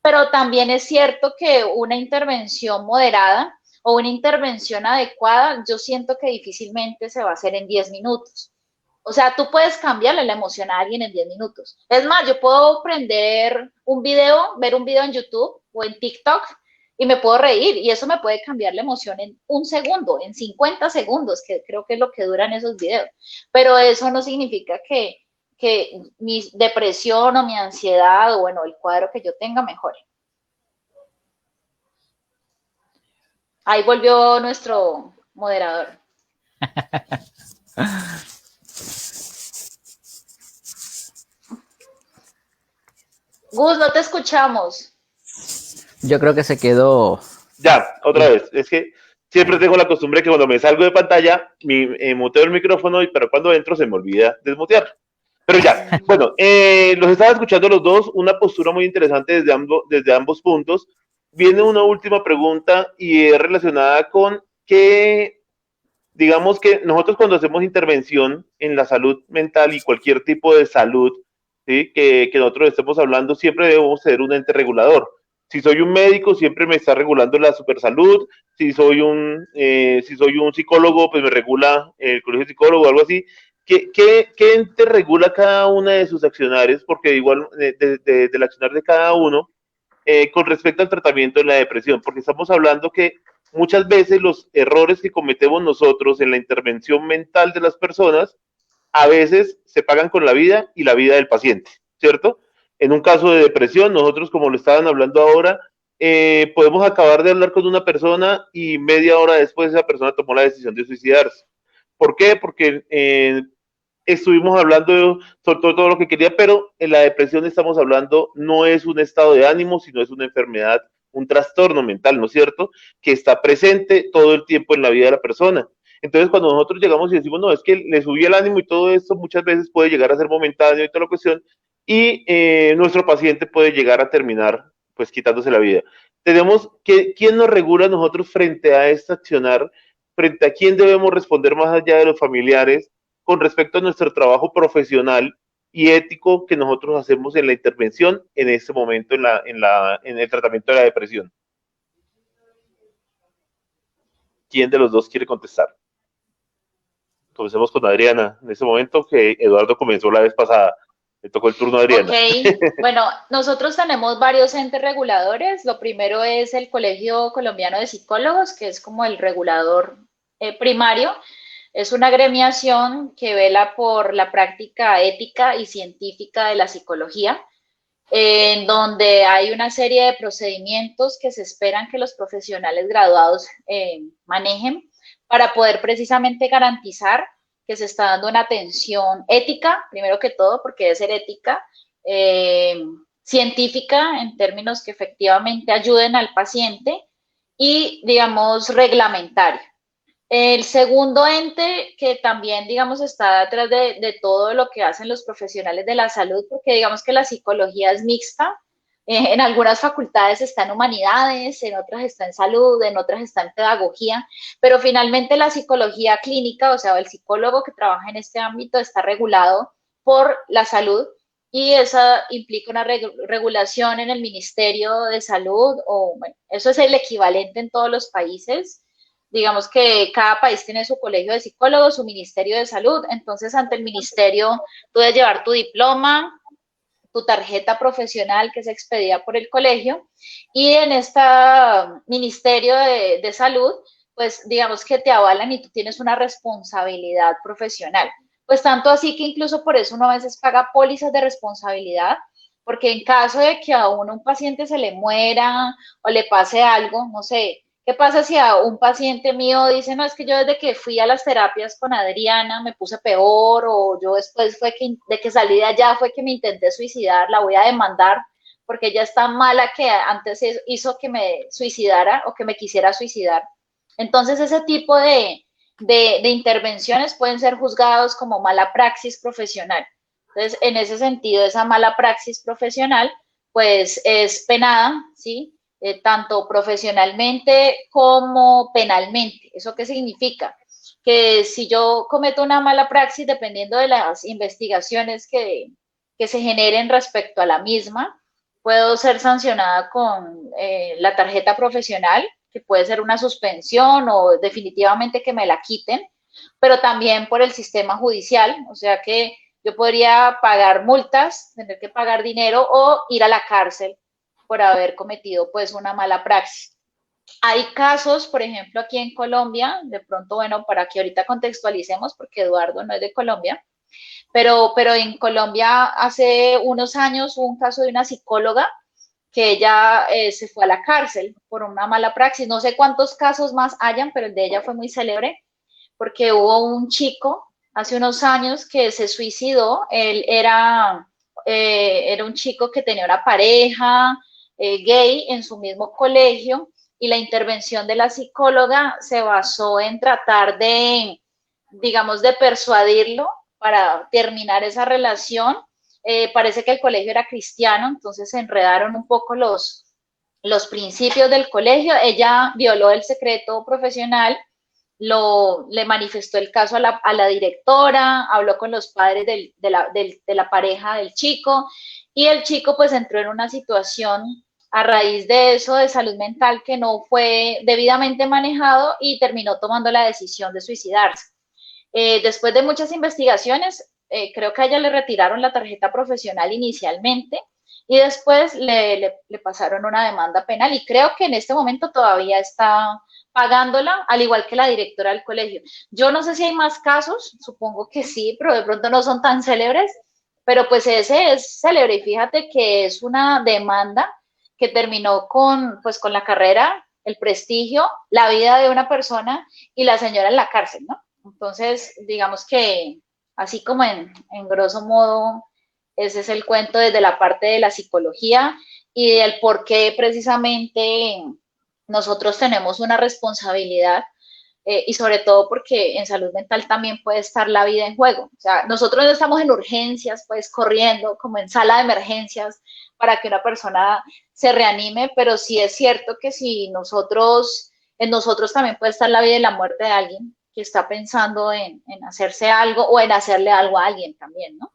pero también es cierto que una intervención moderada o una intervención adecuada, yo siento que difícilmente se va a hacer en 10 minutos. O sea, tú puedes cambiarle la emoción a alguien en 10 minutos. Es más, yo puedo prender un video, ver un video en YouTube o en TikTok y me puedo reír y eso me puede cambiar la emoción en 1 segundo, en 50 segundos, que creo que es lo que duran esos videos. Pero eso no significa que mi depresión o mi ansiedad o bueno, el cuadro que yo tenga mejore. Ahí volvió nuestro moderador. Gus, no te escuchamos. Yo creo que se quedó. Ya, otra vez. Es que siempre tengo la costumbre que cuando me salgo de pantalla, muteo el micrófono, pero cuando entro se me olvida desmutear. Pero ya, bueno, los estaba escuchando los dos, una postura muy interesante desde ambos puntos. Viene una última pregunta y es relacionada con que, digamos que nosotros cuando hacemos intervención en la salud mental y cualquier tipo de salud, ¿sí? que nosotros estemos hablando, siempre debemos ser un ente regulador. Si soy un médico, siempre me está regulando la supersalud. Si soy un psicólogo, pues me regula el colegio de psicólogo o algo así. ¿Qué ente regula cada una de sus accionarios? Porque igual del accionar de cada uno, con respecto al tratamiento de la depresión, porque estamos hablando que muchas veces los errores que cometemos nosotros en la intervención mental de las personas a veces se pagan con la vida y la vida del paciente, ¿cierto? En un caso de depresión, nosotros, como lo estaban hablando ahora, podemos acabar de hablar con una persona y media hora después esa persona tomó la decisión de suicidarse. ¿Por qué? Porque estuvimos hablando sobre todo lo que quería, pero en la depresión estamos hablando no es un estado de ánimo, sino es una enfermedad, un trastorno mental, ¿no es cierto? Que está presente todo el tiempo en la vida de la persona. Entonces, cuando nosotros llegamos y decimos, no, es que le subí el ánimo y todo esto, muchas veces puede llegar a ser momentáneo y toda la cuestión, y nuestro paciente puede llegar a terminar, pues, quitándose la vida. ¿Quién nos regula nosotros frente a este accionar? ¿Frente a quién debemos responder más allá de los familiares con respecto a nuestro trabajo profesional y ético que nosotros hacemos en la intervención en este momento en el tratamiento de la depresión? ¿Quién de los dos quiere contestar? Comencemos con Adriana, en ese momento que Eduardo comenzó la vez pasada. Le tocó el turno a Adriana. Ok, bueno, nosotros tenemos varios entes reguladores. Lo primero es el Colegio Colombiano de Psicólogos, que es como el regulador primario. Es una agremiación que vela por la práctica ética y científica de la psicología, en donde hay una serie de procedimientos que se esperan que los profesionales graduados manejen para poder precisamente garantizar que se está dando una atención ética, primero que todo, porque debe ser ética, científica, en términos que efectivamente ayuden al paciente, y, digamos, reglamentaria. El segundo ente que también, digamos, está detrás de todo lo que hacen los profesionales de la salud, porque digamos que la psicología es mixta, en algunas facultades está en humanidades, en otras está en salud, en otras está en pedagogía, pero finalmente la psicología clínica, o sea, el psicólogo que trabaja en este ámbito está regulado por la salud y esa implica una regulación en el Ministerio de Salud, o bueno, eso es el equivalente en todos los países. digamos que cada país tiene su colegio de psicólogos, su ministerio de salud, entonces ante el ministerio tú debes llevar tu diploma, tu tarjeta profesional que se expedía por el colegio, y en este ministerio de salud, pues digamos que te avalan y tú tienes una responsabilidad profesional. Pues tanto así que incluso por eso uno a veces paga pólizas de responsabilidad, porque en caso de que a uno un paciente se le muera o le pase algo, no sé, ¿qué pasa si a un paciente mío dice, no, es que yo desde que fui a las terapias con Adriana me puse peor, o yo después de que salí de allá fue que me intenté suicidar, la voy a demandar porque ella es tan mala que antes hizo que me suicidara o que me quisiera suicidar? Entonces ese tipo de intervenciones pueden ser juzgados como mala praxis profesional. Entonces, en ese sentido, esa mala praxis profesional, pues es penada, ¿sí? Tanto profesionalmente como penalmente. ¿Eso qué significa? Que si yo cometo una mala praxis, dependiendo de las investigaciones que se generen respecto a la misma, puedo ser sancionada con la tarjeta profesional, que puede ser una suspensión o definitivamente que me la quiten, pero también por el sistema judicial, o sea que yo podría pagar multas, tener que pagar dinero o ir a la cárcel por haber cometido pues una mala praxis. Hay casos, por ejemplo, aquí en Colombia, de pronto, bueno, para que ahorita contextualicemos, porque Eduardo no es de Colombia, pero en Colombia hace unos años hubo un caso de una psicóloga que ella se fue a la cárcel por una mala praxis. No sé cuántos casos más hayan, pero el de ella fue muy célebre, porque hubo un chico hace unos años que se suicidó. Él era un chico que tenía una pareja gay en su mismo colegio, y la intervención de la psicóloga se basó en tratar de, digamos, de persuadirlo para terminar esa relación. Parece que el colegio era cristiano, entonces se enredaron un poco los principios del colegio. Ella violó el secreto profesional, le manifestó el caso a la directora, habló con los padres de la pareja del chico, y el chico pues entró en una situación a raíz de eso de salud mental que no fue debidamente manejado y terminó tomando la decisión de suicidarse. Después de muchas investigaciones, creo que a ella le retiraron la tarjeta profesional inicialmente y después le pasaron una demanda penal, y creo que en este momento todavía está pagándola, al igual que la directora del colegio. Yo no sé si hay más casos, supongo que sí, pero de pronto no son tan célebres, pero pues ese es célebre, y fíjate que es una demanda que terminó pues, con la carrera, el prestigio, la vida de una persona y la señora en la cárcel, ¿no? Entonces, digamos que así como en grosso modo, ese es el cuento desde la parte de la psicología y del por qué precisamente nosotros tenemos una responsabilidad, y sobre todo porque en salud mental también puede estar la vida en juego. O sea, nosotros no estamos en urgencias, pues corriendo como en sala de emergencias para que una persona se reanime, pero sí es cierto que si en nosotros también puede estar la vida y la muerte de alguien que está pensando en hacerse algo o en hacerle algo a alguien también, ¿no?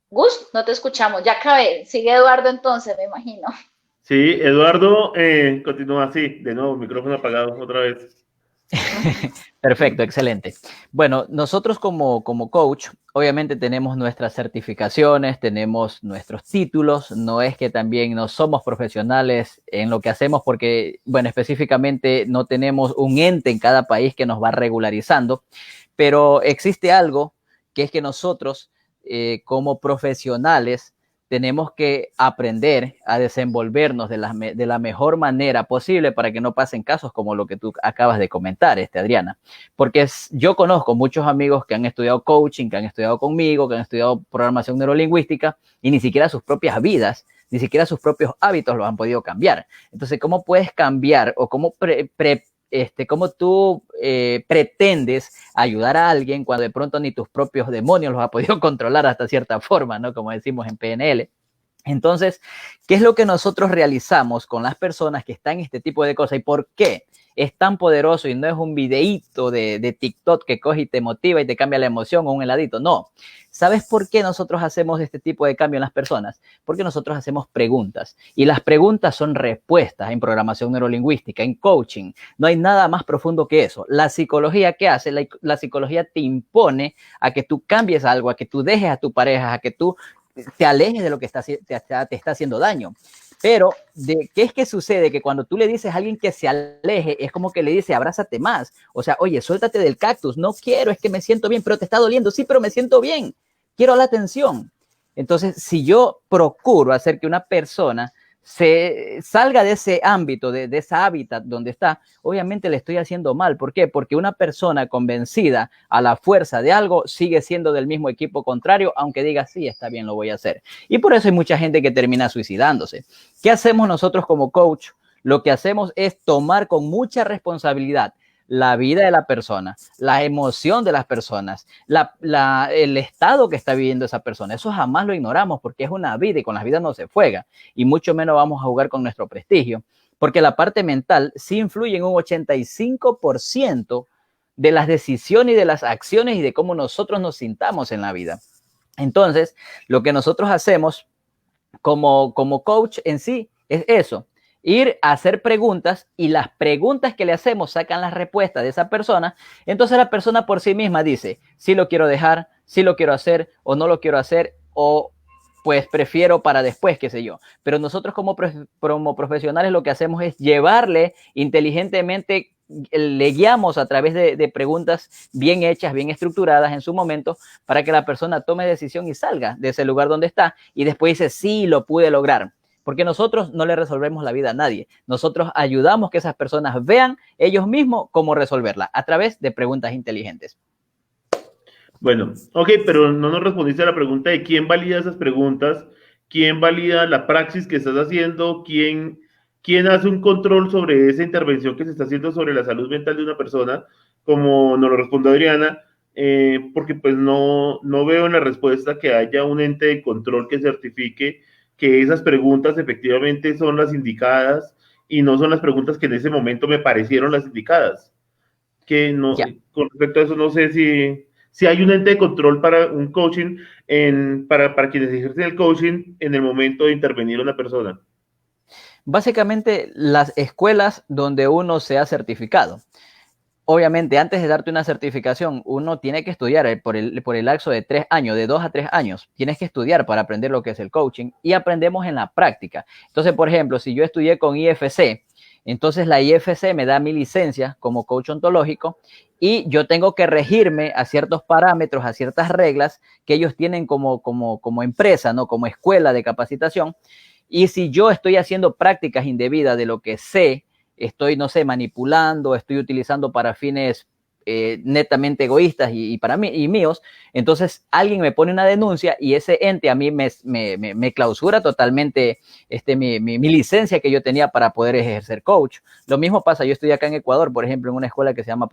Gus, no te escuchamos, ya acabé. Sigue Eduardo entonces, me imagino. Sí, Eduardo, continúa así, de nuevo, micrófono apagado otra vez. Perfecto, excelente. Bueno, nosotros como coach, obviamente tenemos nuestras certificaciones, tenemos nuestros títulos, no es que también no somos profesionales en lo que hacemos porque, bueno, específicamente no tenemos un ente en cada país que nos va regularizando, pero existe algo que es que nosotros como profesionales tenemos que aprender a desenvolvernos de la mejor manera posible para que no pasen casos como lo que tú acabas de comentar, Adriana. Porque yo conozco muchos amigos que han estudiado coaching, que han estudiado conmigo, que han estudiado programación neurolingüística y ni siquiera sus propias vidas, ni siquiera sus propios hábitos los han podido cambiar. Entonces, ¿cómo puedes cambiar o cómo cómo tú pretendes ayudar a alguien cuando de pronto ni tus propios demonios los has podido controlar hasta cierta forma, ¿no? Como decimos en PNL. Entonces, ¿qué es lo que nosotros realizamos con las personas que están en este tipo de cosas y por qué es tan poderoso y no es un videíto de TikTok que coge y te motiva y te cambia la emoción o un heladito. No. ¿Sabes por qué nosotros hacemos este tipo de cambio en las personas? Porque nosotros hacemos preguntas y las preguntas son respuestas en programación neurolingüística, en coaching. No hay nada más profundo que eso. La psicología, ¿qué hace? La psicología te impone a que tú cambies algo, a que tú dejes a tu pareja, a que tú te alejes de lo que te está haciendo daño. Pero, ¿qué es que sucede? Que cuando tú le dices a alguien que se aleje, es como que le dice, abrázate más. O sea, oye, suéltate del cactus. No quiero, es que me siento bien, pero te está doliendo. Sí, pero me siento bien. Quiero la atención. Entonces, si yo procuro hacer que una persona se salga de ese ámbito, de esa hábitat donde está, obviamente le estoy haciendo mal. ¿Por qué? Porque una persona convencida a la fuerza de algo sigue siendo del mismo equipo contrario, aunque diga, sí, está bien, lo voy a hacer. Y por eso hay mucha gente que termina suicidándose. ¿Qué hacemos nosotros como coach? Lo que hacemos es tomar con mucha responsabilidad la vida de la persona, la emoción de las personas, el estado que está viviendo esa persona. Eso jamás lo ignoramos porque es una vida y con las vidas no se juega. Y mucho menos vamos a jugar con nuestro prestigio, porque la parte mental sí influye en un 85% de las decisiones y de las acciones y de cómo nosotros nos sintamos en la vida. Entonces, lo que nosotros hacemos como coach en sí es eso. Ir a hacer preguntas y las preguntas que le hacemos sacan las respuestas de esa persona. Entonces la persona por sí misma dice, sí lo quiero dejar, sí lo quiero hacer o no lo quiero hacer o pues prefiero para después, qué sé yo. Pero nosotros como profesionales lo que hacemos es llevarle inteligentemente, le guiamos a través de preguntas bien hechas, bien estructuradas en su momento para que la persona tome decisión y salga de ese lugar donde está y después dice, sí, lo pude lograr. Porque nosotros no le resolvemos la vida a nadie. Nosotros ayudamos que esas personas vean ellos mismos cómo resolverla a través de preguntas inteligentes. Bueno, ok, pero no nos respondiste a la pregunta de quién valida esas preguntas, quién valida la praxis que estás haciendo, quién hace un control sobre esa intervención que se está haciendo sobre la salud mental de una persona, como nos lo responde Adriana, porque pues no veo en la respuesta que haya un ente de control que certifique que esas preguntas efectivamente son las indicadas y no son las preguntas que en ese momento me parecieron las indicadas. Que no, con respecto a eso, no sé si hay un ente de control para un coaching, para quienes ejercen el coaching en el momento de intervenir a una persona. Básicamente, las escuelas donde uno se ha certificado. Obviamente, antes de darte una certificación, uno tiene que estudiar por el lapso de 3 años, de 2 a 3 años. Tienes que estudiar para aprender lo que es el coaching y aprendemos en la práctica. Entonces, por ejemplo, si yo estudié con IFC, entonces la IFC me da mi licencia como coach ontológico y yo tengo que regirme a ciertos parámetros, a ciertas reglas que ellos tienen como empresa, ¿no? Como escuela de capacitación. Y si yo estoy haciendo prácticas indebidas de lo que sé, estoy, no sé, manipulando, estoy utilizando para fines netamente egoístas y para mí y míos, entonces alguien me pone una denuncia y ese ente a mí me clausura totalmente mi licencia que yo tenía para poder ejercer coach. Lo mismo pasa, yo estoy acá en Ecuador, por ejemplo, en una escuela que se llama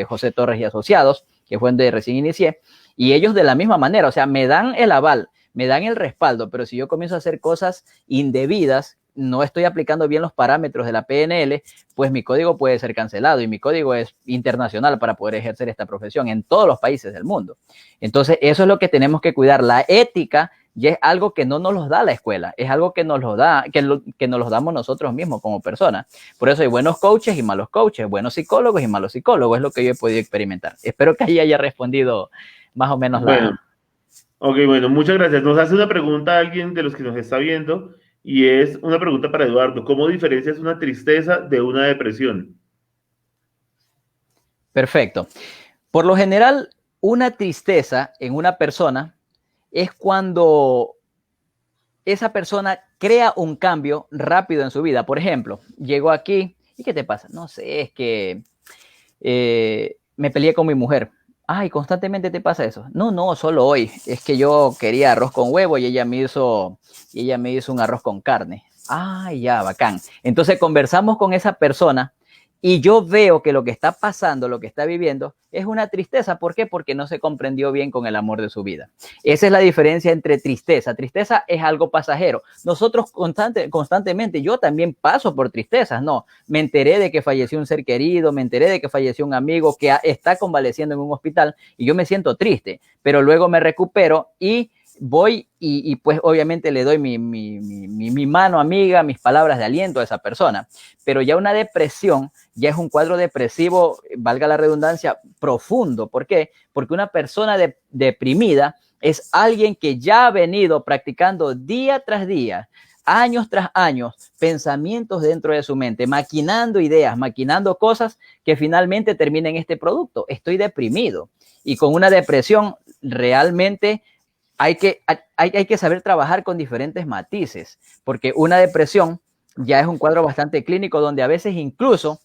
José Torres y Asociados, que fue donde recién inicié, y ellos de la misma manera, o sea, me dan el aval, me dan el respaldo, pero si yo comienzo a hacer cosas indebidas, no estoy aplicando bien los parámetros de la PNL, pues mi código puede ser cancelado y mi código es internacional para poder ejercer esta profesión en todos los países del mundo. Entonces, eso es lo que tenemos que cuidar. La ética ya es algo que no nos lo da la escuela, es algo que nos lo da, que nos lo damos nosotros mismos como personas. Por eso hay buenos coaches y malos coaches, buenos psicólogos y malos psicólogos, es lo que yo he podido experimentar. Espero que ahí haya respondido más o menos bueno, ok, bueno, muchas gracias. Nos hace una pregunta alguien de los que nos está viendo. Y es una pregunta para Eduardo. ¿Cómo diferencias una tristeza de una depresión? Perfecto. Por lo general, una tristeza en una persona es cuando esa persona crea un cambio rápido en su vida. Por ejemplo, llegó aquí, ¿y qué te pasa? No sé, es que me peleé con mi mujer. Ay, constantemente te pasa eso. No, solo hoy. Es que yo quería arroz con huevo y ella me hizo un arroz con carne. Ay, ya, bacán. Entonces conversamos con esa persona y yo veo que lo que está pasando, lo que está viviendo, es una tristeza. ¿Por qué? Porque no se comprendió bien con el amor de su vida. Esa es la diferencia entre tristeza. Tristeza es algo pasajero. Nosotros constantemente, yo también paso por tristezas, ¿no? Me enteré de que falleció un ser querido, me enteré de que falleció un amigo que está convaleciendo en un hospital y yo me siento triste, pero luego me recupero y voy y pues obviamente le doy mi mano amiga, mis palabras de aliento a esa persona. Pero ya una depresión ya es un cuadro depresivo, valga la redundancia, profundo. ¿Por qué? Porque una persona deprimida es alguien que ya ha venido practicando día tras día, años tras años, pensamientos dentro de su mente, maquinando ideas, maquinando cosas que finalmente terminen este producto. Estoy deprimido. Y con una depresión realmente hay que saber trabajar con diferentes matices, porque una depresión ya es un cuadro bastante clínico donde a veces incluso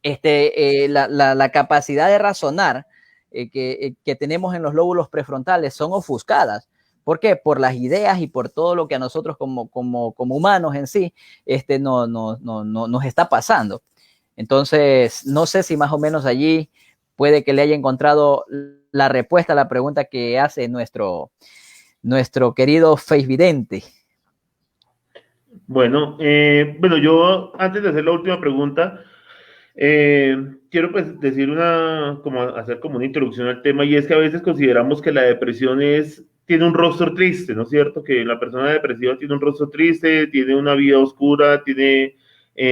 la capacidad de razonar que tenemos en los lóbulos prefrontales son ofuscadas. ¿Por qué? Por las ideas y por todo lo que a nosotros como humanos en sí nos está pasando. Entonces, no sé si más o menos allí puede que le haya encontrado la respuesta a la pregunta que hace nuestro querido Face Vidente. Bueno, yo antes de hacer la última pregunta, quiero pues decir hacer como una introducción al tema, y es que a veces consideramos que la depresión tiene un rostro triste, ¿no es cierto? Que la persona depresiva tiene un rostro triste, tiene una vida oscura,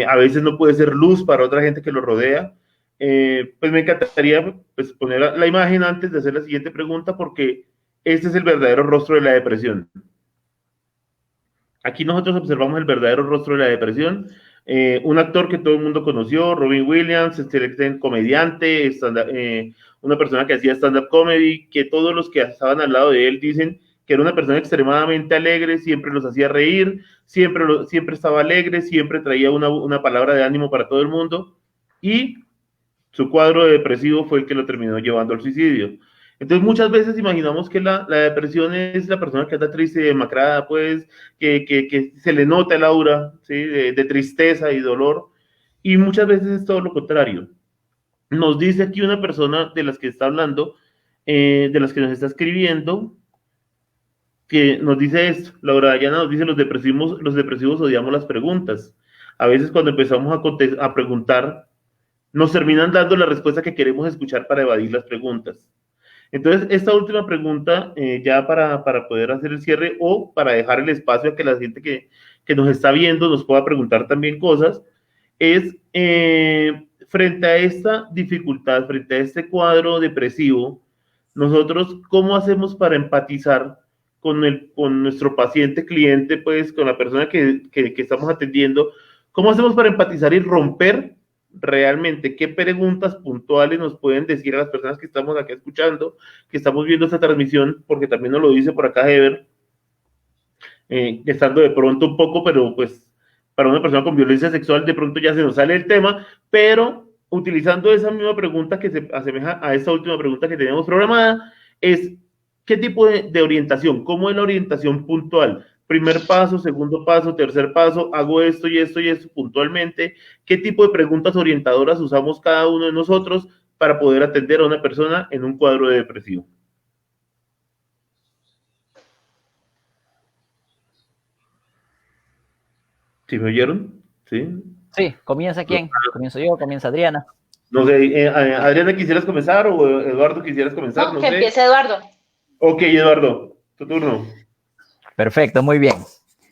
a veces no puede ser luz para otra gente que lo rodea. Pues me encantaría pues, poner la imagen antes de hacer la siguiente pregunta, porque este es el verdadero rostro de la depresión. Aquí nosotros observamos el verdadero rostro de la depresión. Un actor que todo el mundo conoció, Robin Williams, excelente comediante, una persona que hacía stand-up comedy, que todos los que estaban al lado de él dicen que era una persona extremadamente alegre, siempre los hacía reír, siempre estaba alegre, siempre traía una palabra de ánimo para todo el mundo, y su cuadro depresivo fue el que lo terminó llevando al suicidio. Entonces muchas veces imaginamos que la depresión es la persona que está triste y demacrada, pues, que se le nota el aura, ¿sí? de tristeza y dolor, y muchas veces es todo lo contrario. Nos dice aquí una persona de las que está hablando, de las que nos está escribiendo, que nos dice esto. Laura Dayana nos dice: los depresivos odiamos las preguntas. A veces cuando empezamos a preguntar, nos terminan dando la respuesta que queremos escuchar para evadir las preguntas. Entonces, esta última pregunta, ya para poder hacer el cierre o para dejar el espacio a que la gente que nos está viendo nos pueda preguntar también cosas, es frente a esta dificultad, frente a este cuadro depresivo, nosotros, ¿cómo hacemos para empatizar con nuestro paciente, cliente, pues con la persona que estamos atendiendo? ¿Cómo hacemos para empatizar y romper realmente qué preguntas puntuales nos pueden decir a las personas que estamos aquí escuchando, que estamos viendo esta transmisión? Porque también nos lo dice por acá Heber, estando de pronto un poco, pero pues para una persona con violencia sexual de pronto ya se nos sale el tema, pero utilizando esa misma pregunta que se asemeja a esta última pregunta que teníamos programada, es ¿qué tipo de orientación? ¿Cómo es la orientación puntual? Primer paso, segundo paso, tercer paso, hago esto y esto y esto puntualmente. ¿Qué tipo de preguntas orientadoras usamos cada uno de nosotros para poder atender a una persona en un cuadro depresivo? ¿Sí me oyeron? Sí. Sí, ¿comienza quién? ¿Comienzo yo? ¿Comienza Adriana? No sé, Adriana, ¿quisieras comenzar o Eduardo quisieras comenzar? No, que empiece Eduardo. Ok, Eduardo, tu turno. Perfecto, muy bien.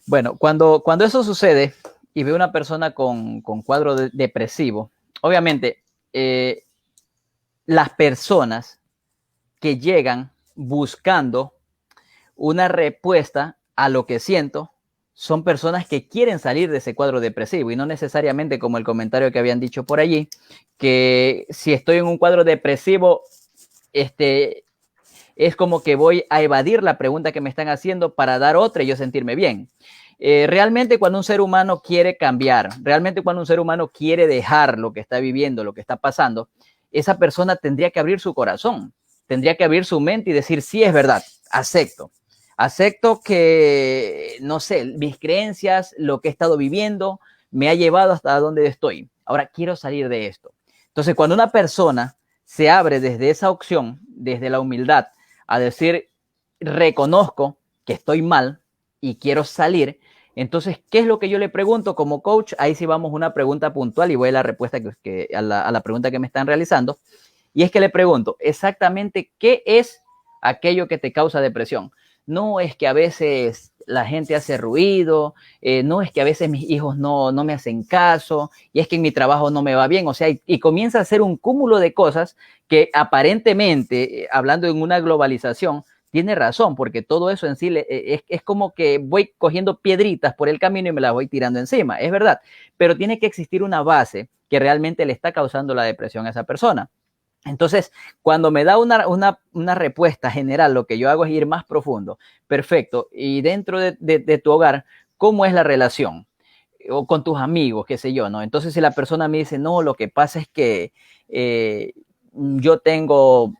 Bueno, cuando eso sucede y veo una persona con cuadro depresivo, obviamente las personas que llegan buscando una respuesta a lo que siento son personas que quieren salir de ese cuadro depresivo y no necesariamente como el comentario que habían dicho por allí, que si estoy en un cuadro depresivo, es como que voy a evadir la pregunta que me están haciendo para dar otra y yo sentirme bien. Realmente cuando un ser humano quiere cambiar, realmente cuando un ser humano quiere dejar lo que está viviendo, lo que está pasando, esa persona tendría que abrir su corazón, tendría que abrir su mente y decir, sí, es verdad, acepto que, no sé, mis creencias, lo que he estado viviendo, me ha llevado hasta donde estoy. ahora quiero salir de esto. Entonces, cuando una persona se abre desde esa opción, desde la humildad, a decir, reconozco que estoy mal y quiero salir, entonces, ¿qué es lo que yo le pregunto como coach? Ahí sí vamos a una pregunta puntual y voy a la respuesta a la pregunta que me están realizando. Y es que le pregunto exactamente qué es aquello que te causa depresión. No es que a veces la gente hace ruido, no es que a veces mis hijos no me hacen caso, y es que en mi trabajo no me va bien, o sea, y comienza a ser un cúmulo de cosas que aparentemente, hablando en una globalización, tiene razón, porque todo eso en sí es como que voy cogiendo piedritas por el camino y me las voy tirando encima, es verdad, pero tiene que existir una base que realmente le está causando la depresión a esa persona. Entonces, cuando me da una respuesta general, lo que yo hago es ir más profundo. Perfecto. Y dentro de tu hogar, ¿cómo es la relación? O con tus amigos, qué sé yo, ¿no? Entonces, si la persona me dice, no, lo que pasa es que yo tengo,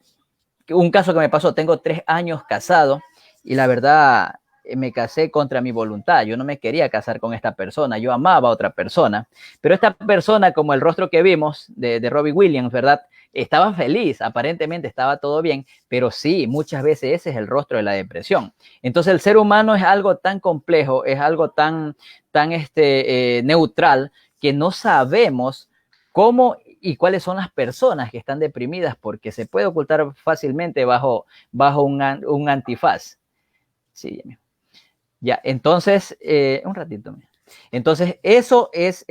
un caso que me pasó, tengo 3 años casado y la verdad me casé contra mi voluntad. Yo no me quería casar con esta persona, yo amaba a otra persona, pero esta persona, como el rostro que vimos de Robbie Williams, ¿verdad? Estaba feliz, aparentemente estaba todo bien, pero sí, muchas veces ese es el rostro de la depresión. Entonces el ser humano es algo tan complejo, es algo tan neutral, que no sabemos cómo y cuáles son las personas que están deprimidas, porque se puede ocultar fácilmente bajo un antifaz. Sí, ya, entonces, un ratito. Entonces, eso es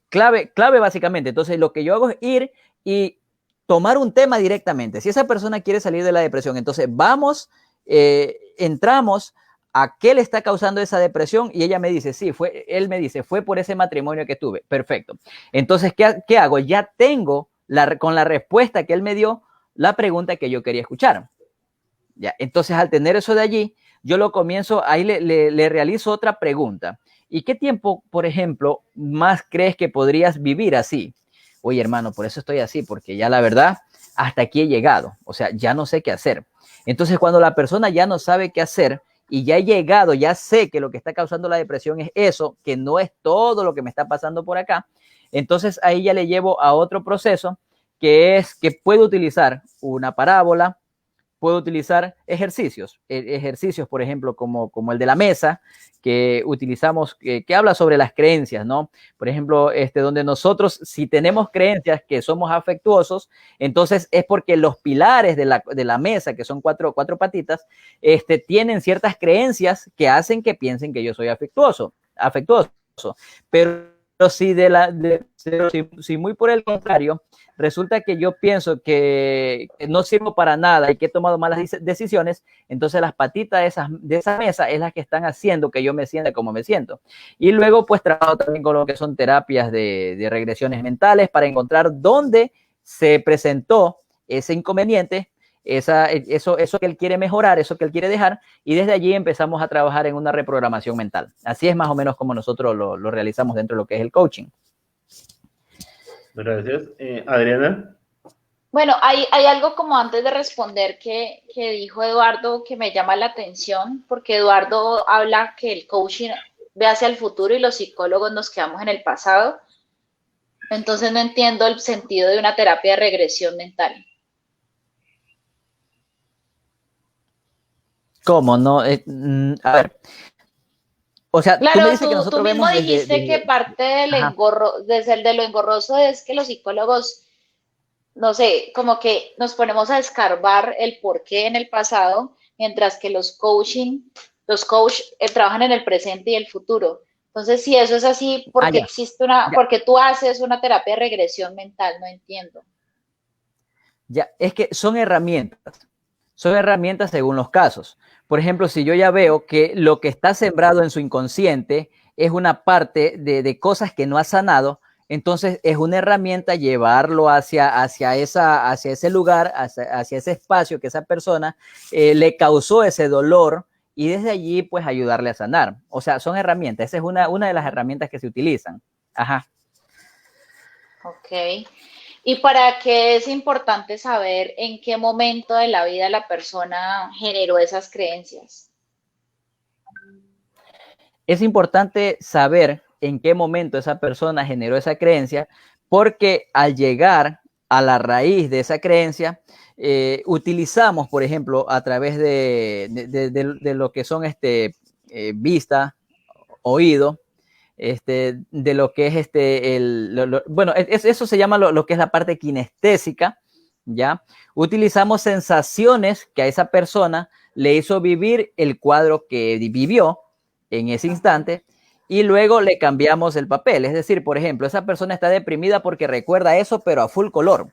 clave básicamente. Entonces, lo que yo hago es ir y tomar un tema directamente. Si esa persona quiere salir de la depresión, entonces vamos, entramos a qué le está causando esa depresión y ella me dice, sí, él me dice, fue por ese matrimonio que tuve. Perfecto. Entonces, ¿qué hago? Ya tengo con la respuesta que él me dio la pregunta que yo quería escuchar. Ya, entonces, al tener eso de allí, yo lo comienzo, ahí le realizo otra pregunta. ¿Y qué tiempo, por ejemplo, más crees que podrías vivir así? Oye, hermano, por eso estoy así, porque ya la verdad, hasta aquí he llegado. O sea, ya no sé qué hacer. Entonces, cuando la persona ya no sabe qué hacer y ya he llegado, ya sé que lo que está causando la depresión es eso, que no es todo lo que me está pasando por acá, entonces ahí ya le llevo a otro proceso, que es que puedo utilizar una parábola, puedo utilizar ejercicios, por ejemplo, como el de la mesa, que utilizamos, que habla sobre las creencias, ¿no? Por ejemplo, donde nosotros, si tenemos creencias que somos afectuosos, entonces es porque los pilares de la mesa, que son cuatro patitas, tienen ciertas creencias que hacen que piensen que yo soy afectuoso. Pero si muy por el contrario, resulta que yo pienso que no sirvo para nada y que he tomado malas decisiones, entonces las patitas de esa mesa es las que están haciendo que yo me sienta como me siento. Y luego pues trabajo también con lo que son terapias de regresiones mentales para encontrar dónde se presentó ese inconveniente, eso que él quiere mejorar, eso que él quiere dejar, y desde allí empezamos a trabajar en una reprogramación mental. Así es más o menos como nosotros lo realizamos dentro de lo que es el coaching. Gracias. Adriana. Bueno, hay algo como antes de responder que dijo Eduardo que me llama la atención, porque Eduardo habla que el coaching ve hacia el futuro y los psicólogos nos quedamos en el pasado. Entonces no entiendo el sentido de una terapia de regresión mental. ¿Cómo? No, a ver. O sea, claro, tú me dices que tú nosotros mismo vemos dijiste que parte del de lo engorroso es que los psicólogos, no sé, como que nos ponemos a escarbar el porqué en el pasado, mientras que los coach trabajan en el presente y el futuro. Entonces, si eso es así, ¿por qué porque tú haces una terapia de regresión mental? No entiendo. Ya, es que son herramientas según los casos. Por ejemplo, si yo ya veo que lo que está sembrado en su inconsciente es una parte de cosas que no ha sanado, entonces es una herramienta llevarlo hacia ese lugar, hacia ese espacio que esa persona le causó ese dolor y desde allí pues ayudarle a sanar. O sea, son herramientas. Esa es una de las herramientas que se utilizan. Ajá. Ok. ¿Y para qué es importante saber en qué momento de la vida la persona generó esas creencias? Es importante saber en qué momento esa persona generó esa creencia, porque al llegar a la raíz de esa creencia, utilizamos, por ejemplo, a través de lo que son vista, oído, de lo que es bueno, eso se llama lo que es la parte kinestésica, ¿ya? Utilizamos sensaciones que a esa persona le hizo vivir el cuadro que vivió en ese instante y luego le cambiamos el papel. Es decir, por ejemplo, esa persona está deprimida porque recuerda eso, pero a full color,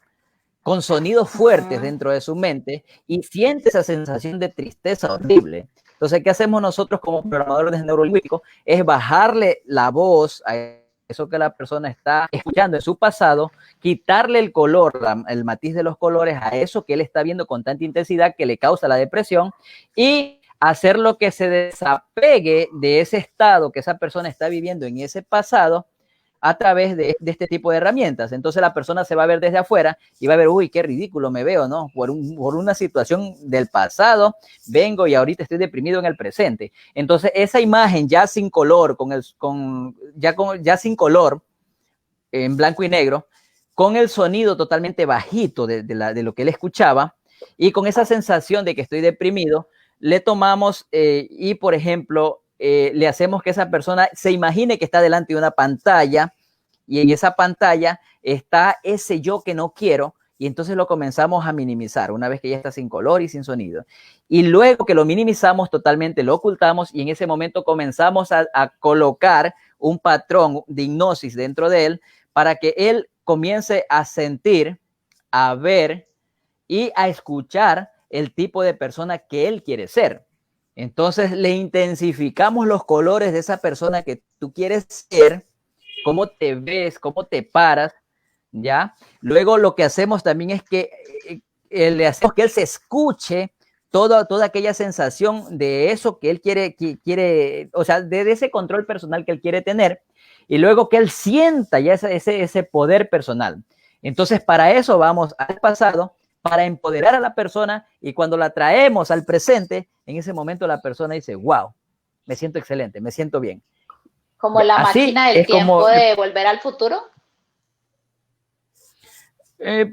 con sonidos fuertes dentro de su mente y siente esa sensación de tristeza horrible. Entonces, ¿qué hacemos nosotros como programadores neurolingüísticos? Es bajarle la voz a eso que la persona está escuchando en su pasado, quitarle el color, el matiz de los colores a eso que él está viendo con tanta intensidad que le causa la depresión y hacer lo que se desapegue de ese estado que esa persona está viviendo en ese pasado a través de este tipo de herramientas. Entonces la persona se va a ver desde afuera y va a ver, uy, qué ridículo me veo, ¿no? Por una situación del pasado, vengo y ahorita estoy deprimido en el presente. Entonces esa imagen ya sin color, ya sin color, en blanco y negro, con el sonido totalmente bajito de lo que él escuchaba y con esa sensación de que estoy deprimido, le tomamos y, por ejemplo, le hacemos que esa persona se imagine que está delante de una pantalla y en esa pantalla está ese yo que no quiero y entonces lo comenzamos a minimizar una vez que ya está sin color y sin sonido. Y luego que lo minimizamos totalmente, lo ocultamos y en ese momento comenzamos a colocar un patrón de hipnosis dentro de él para que él comience a sentir, a ver y a escuchar el tipo de persona que él quiere ser. Entonces le intensificamos los colores de esa persona que tú quieres ser, cómo te ves, cómo te paras, ¿ya? Luego lo que hacemos también es que le hacemos que él se escuche toda aquella sensación de eso que él quiere, o sea, de ese control personal que él quiere tener, y luego que él sienta ya ese poder personal. Entonces, para eso vamos al pasado, para empoderar a la persona, y cuando la traemos al presente, en ese momento la persona dice, wow, me siento excelente, me siento bien. Como la Así máquina del tiempo de Volver al Futuro.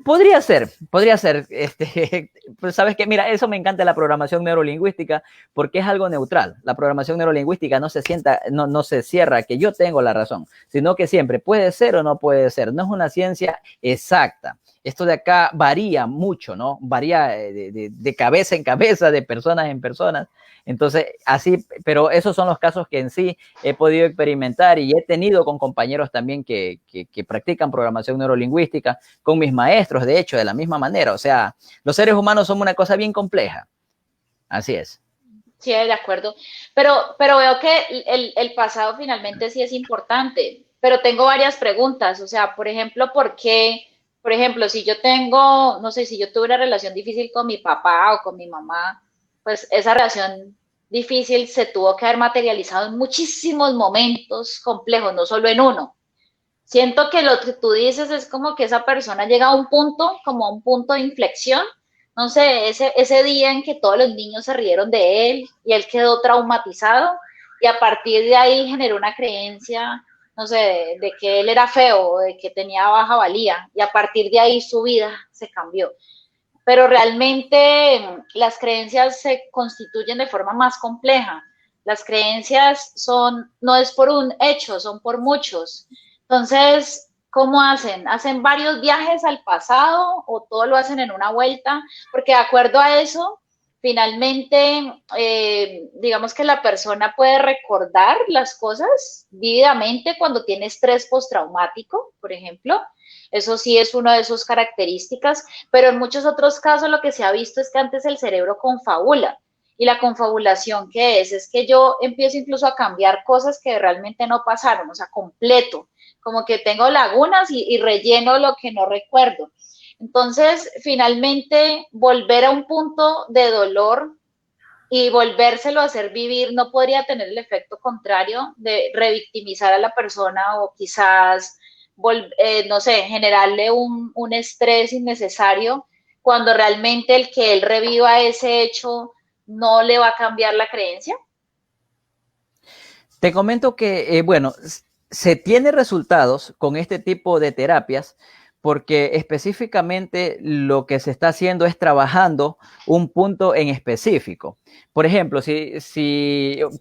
Podría ser, pues sabes que, mira, eso me encanta de la programación neurolingüística porque es algo neutral. La programación neurolingüística no se cierra que yo tengo la razón, sino que siempre puede ser o no puede ser. No es una ciencia exacta. Esto de acá varía mucho, ¿no? Varía de cabeza en cabeza, de personas en personas. Entonces, así, pero esos son los casos que en sí he podido experimentar y he tenido con compañeros también que practican programación neurolingüística, con mis maestros, de hecho, de la misma manera. O sea, los seres humanos son una cosa bien compleja. Así es. Sí, de acuerdo. Pero veo que el pasado finalmente sí es importante, pero tengo varias preguntas. O sea, por ejemplo, ¿por qué? Por ejemplo, si yo tengo, no sé, si yo tuve una relación difícil con mi papá o con mi mamá, pues esa relación difícil se tuvo que haber materializado en muchísimos momentos complejos, no solo en uno. Siento que lo que tú dices es como que esa persona llega a un punto, como a un punto de inflexión, no sé, ese día en que todos los niños se rieron de él y él quedó traumatizado y a partir de ahí generó una creencia, no sé, de que él era feo, de que tenía baja valía y a partir de ahí su vida se cambió. Pero realmente las creencias se constituyen de forma más compleja. Las creencias no es por un hecho, son por muchos. Entonces, ¿cómo hacen? ¿Hacen varios viajes al pasado o todo lo hacen en una vuelta? Porque de acuerdo a eso, finalmente, digamos que la persona puede recordar las cosas vívidamente cuando tiene estrés postraumático, por ejemplo. Eso sí es una de sus características, pero en muchos otros casos lo que se ha visto es que antes el cerebro confabula. Y la confabulación, ¿qué es? Es que yo empiezo incluso a cambiar cosas que realmente no pasaron, o sea, completo. Como que tengo lagunas y relleno lo que no recuerdo. Entonces, finalmente, volver a un punto de dolor y volvérselo a hacer vivir no podría tener el efecto contrario de revictimizar a la persona o quizás, no sé, generarle un estrés innecesario cuando realmente el que él reviva ese hecho no le va a cambiar la creencia. Te comento que, bueno, se tiene resultados con este tipo de terapias porque específicamente lo que se está haciendo es trabajando un punto en específico. Por ejemplo,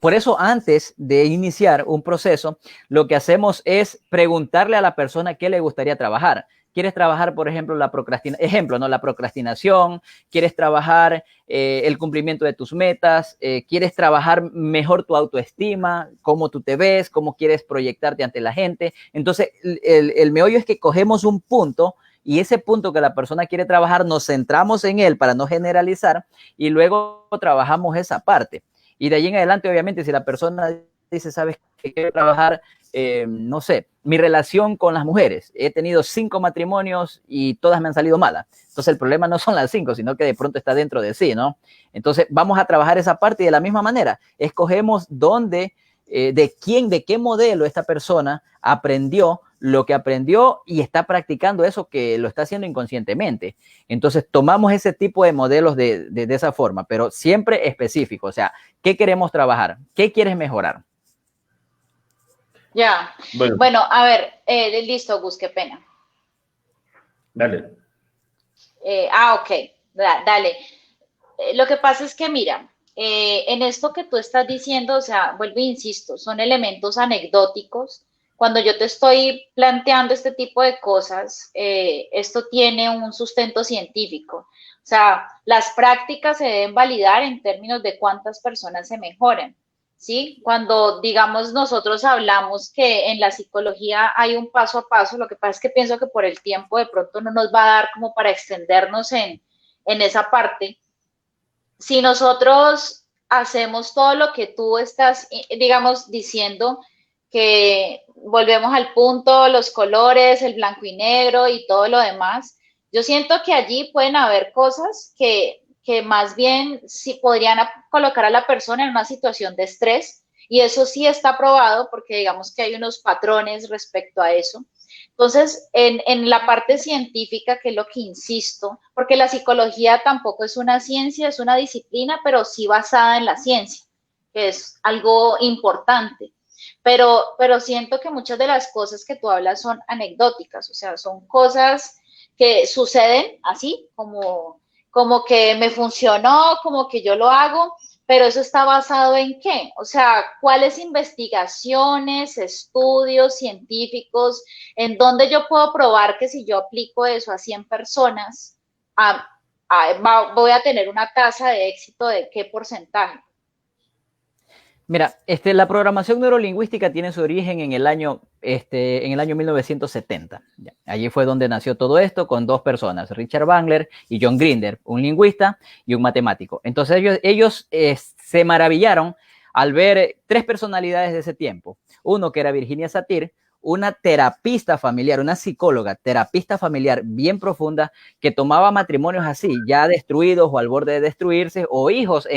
por eso antes de iniciar un proceso, lo que hacemos es preguntarle a la persona qué le gustaría trabajar. ¿Quieres trabajar, por ejemplo, la procrastinación? ¿Quieres trabajar el cumplimiento de tus metas? ¿Quieres trabajar mejor tu autoestima? ¿Cómo tú te ves? ¿Cómo quieres proyectarte ante la gente? Entonces, el meollo es que cogemos un punto y ese punto que la persona quiere trabajar, nos centramos en él para no generalizar y luego trabajamos esa parte. Y de ahí en adelante, obviamente, si la persona dice, ¿sabes qué? Quiero trabajar, no sé, mi relación con las mujeres. He tenido 5 matrimonios y todas me han salido malas. Entonces el problema no son las 5, sino que de pronto está dentro de sí, ¿no? Entonces vamos a trabajar esa parte y de la misma manera escogemos dónde, de qué modelo esta persona aprendió lo que aprendió y está practicando eso que lo está haciendo inconscientemente. Entonces tomamos ese tipo de modelos de esa forma, pero siempre específico. O sea, ¿qué queremos trabajar? ¿Qué quieres mejorar? Ya. Bueno, a ver, listo, Gus, qué pena. Dale. Ok, dale. Lo que pasa es que, mira, en esto que tú estás diciendo, o sea, vuelvo e insisto, son elementos anecdóticos. Cuando yo te estoy planteando este tipo de cosas, esto tiene un sustento científico. O sea, las prácticas se deben validar en términos de cuántas personas se mejoran. ¿Sí? Cuando, digamos, nosotros hablamos que en la psicología hay un paso a paso, lo que pasa es que pienso que por el tiempo de pronto no nos va a dar como para extendernos en esa parte. Si nosotros hacemos todo lo que tú estás, digamos, diciendo, que volvemos al punto, los colores, el blanco y negro y todo lo demás, yo siento que allí pueden haber cosas que más bien sí podrían colocar a la persona en una situación de estrés, y eso sí está probado porque digamos que hay unos patrones respecto a eso. Entonces, en la parte científica, que es lo que insisto, porque la psicología tampoco es una ciencia, es una disciplina, pero sí basada en la ciencia, que es algo importante. Pero siento que muchas de las cosas que tú hablas son anecdóticas, o sea, son cosas que suceden así, como que me funcionó, como que yo lo hago, pero eso está basado en qué? O sea, ¿cuáles investigaciones, estudios científicos, en donde yo puedo probar que si yo aplico eso a 100 personas, voy a tener una tasa de éxito de qué porcentaje? Mira, la programación neurolingüística tiene su origen en el año 1970. Allí fue donde nació todo esto con 2 personas, Richard Bandler y John Grinder, un lingüista y un matemático. Entonces ellos se maravillaron al ver 3 personalidades de ese tiempo. Uno que era Virginia Satir, una terapista familiar, una psicóloga, terapista familiar bien profunda, que tomaba matrimonios así, ya destruidos o al borde de destruirse, o hijos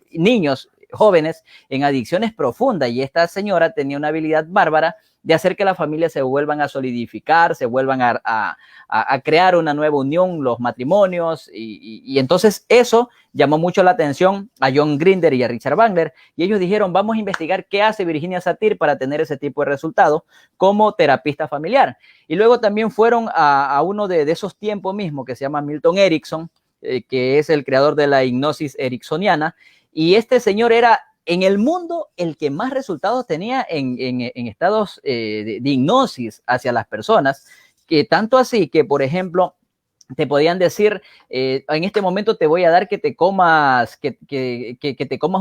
niños jóvenes en adicciones profundas, y esta señora tenía una habilidad bárbara de hacer que las familias se vuelvan a solidificar, se vuelvan a crear una nueva unión, los matrimonios, y entonces eso llamó mucho la atención a John Grinder y a Richard Bandler, y ellos dijeron, vamos a investigar qué hace Virginia Satir para tener ese tipo de resultados como terapista familiar. Y luego también fueron a uno de esos tiempos mismos que se llama Milton Erickson, que es el creador de la hipnosis ericksoniana, y este señor era en el mundo el que más resultados tenía en estados de hipnosis hacia las personas, que tanto así que, por ejemplo, te podían decir, en este momento te voy a dar que te comas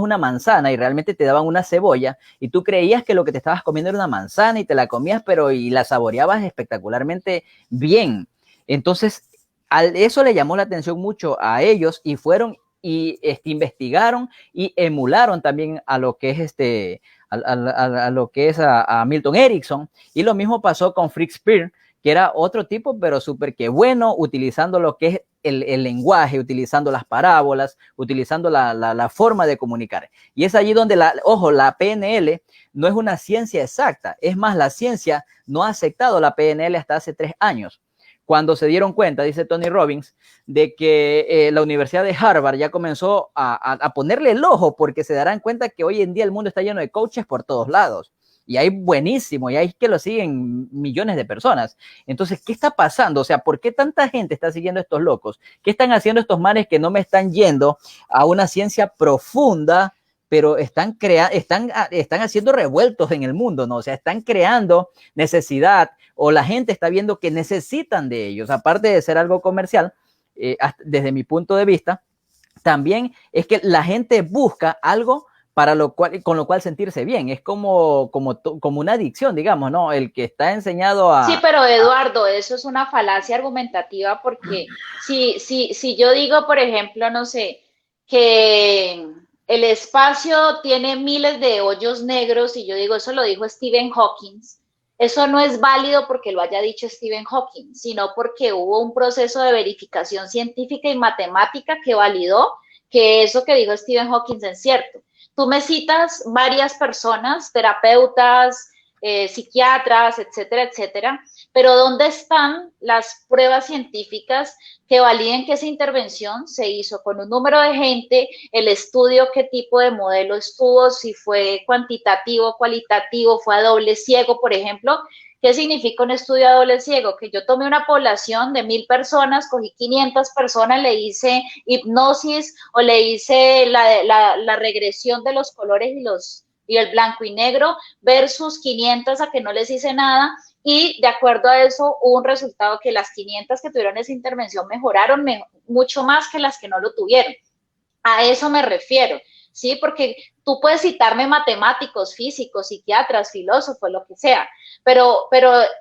una manzana, y realmente te daban una cebolla, y tú creías que lo que te estabas comiendo era una manzana y te la comías, y la saboreabas espectacularmente bien. Entonces, eso le llamó la atención mucho a ellos, y fueron y investigaron y emularon también a lo que es a Milton Erickson. Y lo mismo pasó con Fritz Perls, que era otro tipo, pero súper que bueno, utilizando lo que es el lenguaje, utilizando las parábolas, utilizando la forma de comunicar. Y es allí donde, la PNL no es una ciencia exacta. Es más, la ciencia no ha aceptado la PNL hasta hace 3 años. Cuando se dieron cuenta, dice Tony Robbins, de que la Universidad de Harvard ya comenzó a ponerle el ojo, porque se darán cuenta que hoy en día el mundo está lleno de coaches por todos lados. y hay buenísimo, y hay que lo siguen millones de personas. Entonces, ¿qué está pasando? O sea, ¿por qué tanta gente está siguiendo a estos locos? ¿Qué están haciendo estos manes que no me están yendo a una ciencia profunda, pero están haciendo revueltos en el mundo, ¿no? O sea, están creando necesidad, o la gente está viendo que necesitan de ellos, aparte de ser algo comercial, desde mi punto de vista, también es que la gente busca algo con lo cual sentirse bien. Es como una adicción, digamos, ¿no? El que está enseñado a... Sí, pero Eduardo, eso es una falacia argumentativa porque si yo digo, por ejemplo, no sé, que el espacio tiene miles de hoyos negros y yo digo, eso lo dijo Stephen Hawking, eso no es válido porque lo haya dicho Stephen Hawking, sino porque hubo un proceso de verificación científica y matemática que validó que eso que dijo Stephen Hawking es cierto. Tú me citas varias personas, terapeutas, psiquiatras, etcétera, etcétera, pero ¿dónde están las pruebas científicas que validen que esa intervención se hizo con un número de gente, el estudio, qué tipo de modelo estuvo, si fue cuantitativo, cualitativo, fue a doble ciego, por ejemplo? ¿Qué significa un estudio a doble ciego? Que yo tomé una población de 1000 personas, cogí 500 personas, le hice hipnosis o le hice la regresión de los colores y el blanco y negro versus 500 a que no les hice nada, y de acuerdo a eso hubo un resultado que las 500 que tuvieron esa intervención mejoraron mucho más que las que no lo tuvieron. A eso me refiero, ¿sí? Porque tú puedes citarme matemáticos, físicos, psiquiatras, filósofos, lo que sea, pero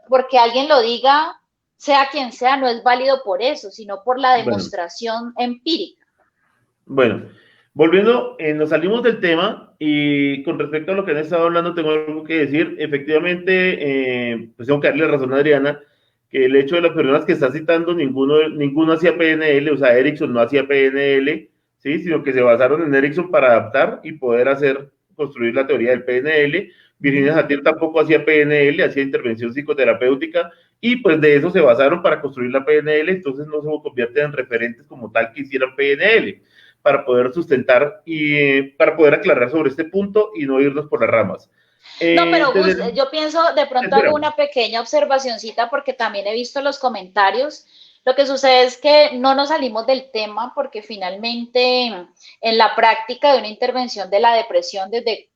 porque alguien lo diga, sea quien sea, no es válido por eso, sino por la demostración empírica. Bueno, volviendo, nos salimos del tema y con respecto a lo que han estado hablando, tengo algo que decir. Efectivamente, pues tengo que darle razón a Adriana, que el hecho de las personas que está citando, ninguno hacía PNL, o sea, Ericsson no hacía PNL, ¿sí? Sino que se basaron en Ericsson para adaptar y poder construir la teoría del PNL. Virginia Satir tampoco hacía PNL, hacía intervención psicoterapéutica, y pues de eso se basaron para construir la PNL, entonces no se convierten en referentes como tal que hicieran PNL, para poder sustentar y para poder aclarar sobre este punto y no irnos por las ramas. No, pero Gus, yo pienso, de pronto hago una pequeña observacioncita porque también he visto los comentarios. Lo que sucede es que no nos salimos del tema porque finalmente en la práctica de una intervención de la depresión desde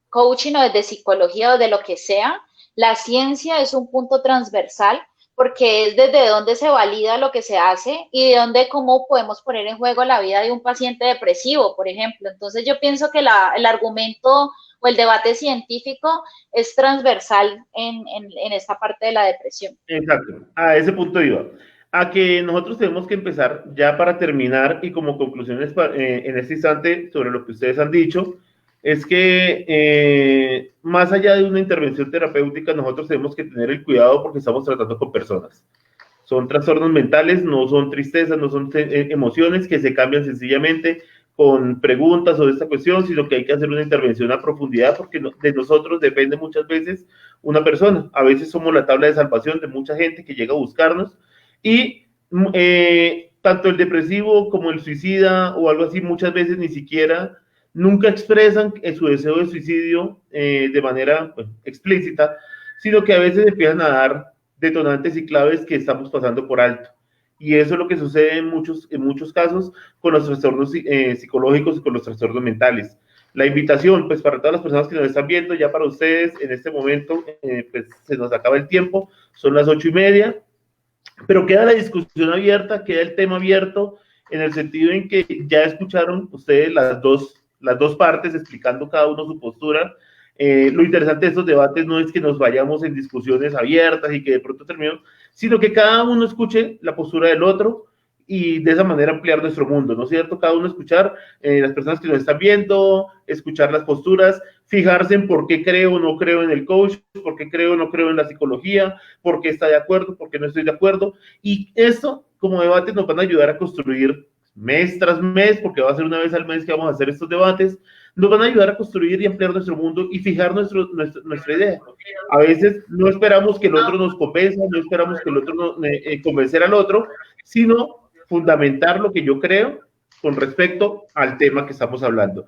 coaching o desde psicología o de lo que sea, la ciencia es un punto transversal porque es desde donde se valida lo que se hace y de donde cómo podemos poner en juego la vida de un paciente depresivo, por ejemplo. Entonces yo pienso que el argumento o el debate científico es transversal en esta parte de la depresión. Exacto, a ese punto iba. A que nosotros tenemos que empezar ya para terminar y como conclusiones en este instante sobre lo que ustedes han dicho, es que más allá de una intervención terapéutica, nosotros tenemos que tener el cuidado porque estamos tratando con personas. Son trastornos mentales, no son tristezas, no son emociones que se cambian sencillamente con preguntas o de esta cuestión, sino que hay que hacer una intervención a profundidad porque de nosotros depende muchas veces una persona. A veces somos la tabla de salvación de mucha gente que llega a buscarnos y tanto el depresivo como el suicida o algo así muchas veces ni siquiera nunca expresan su deseo de suicidio de manera explícita, sino que a veces empiezan a dar detonantes y claves que estamos pasando por alto. Y eso es lo que sucede en muchos casos con los trastornos psicológicos y con los trastornos mentales. La invitación, pues para todas las personas que nos están viendo, ya para ustedes en este momento, pues se nos acaba el tiempo, son las 8:30, pero queda la discusión abierta, queda el tema abierto, en el sentido en que ya escucharon ustedes las dos partes explicando cada uno su postura. Lo interesante de estos debates no es que nos vayamos en discusiones abiertas y que de pronto terminemos, sino que cada uno escuche la postura del otro y de esa manera ampliar nuestro mundo, ¿no es cierto? Cada uno escuchar las personas que nos están viendo, escuchar las posturas, fijarse en por qué creo o no creo en el coach, por qué creo o no creo en la psicología, por qué está de acuerdo, por qué no estoy de acuerdo. Y esto, como debate, nos van a ayudar a construir mes tras mes, porque va a ser una vez al mes que vamos a hacer estos debates, nos van a ayudar a construir y ampliar nuestro mundo y fijar nuestra idea. A veces no esperamos que el otro nos convenza, no esperamos que el otro convencer al otro, sino fundamentar lo que yo creo con respecto al tema que estamos hablando.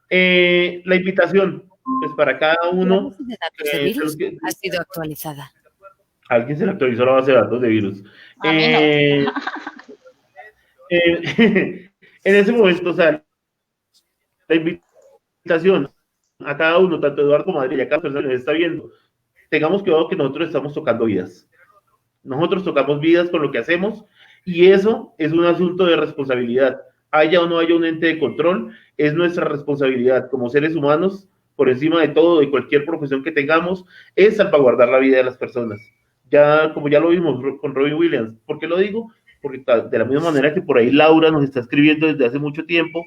La invitación, pues para cada uno. ¿La base de datos de virus que, ha sido actualizada? alguien se le actualizó la base de datos de virus. A mí no. En ese momento, o sea, la invitación a cada uno, tanto Eduardo como Adri, y a cada persona que nos está viendo, tengamos cuidado que nosotros estamos tocando vidas. Nosotros tocamos vidas con lo que hacemos y eso es un asunto de responsabilidad. Haya o no haya un ente de control, es nuestra responsabilidad como seres humanos, por encima de todo, de cualquier profesión que tengamos, es salvaguardar la vida de las personas. Ya, como ya lo vimos con Robin Williams. ¿Por qué lo digo? Porque de la misma manera que por ahí Laura nos está escribiendo desde hace mucho tiempo,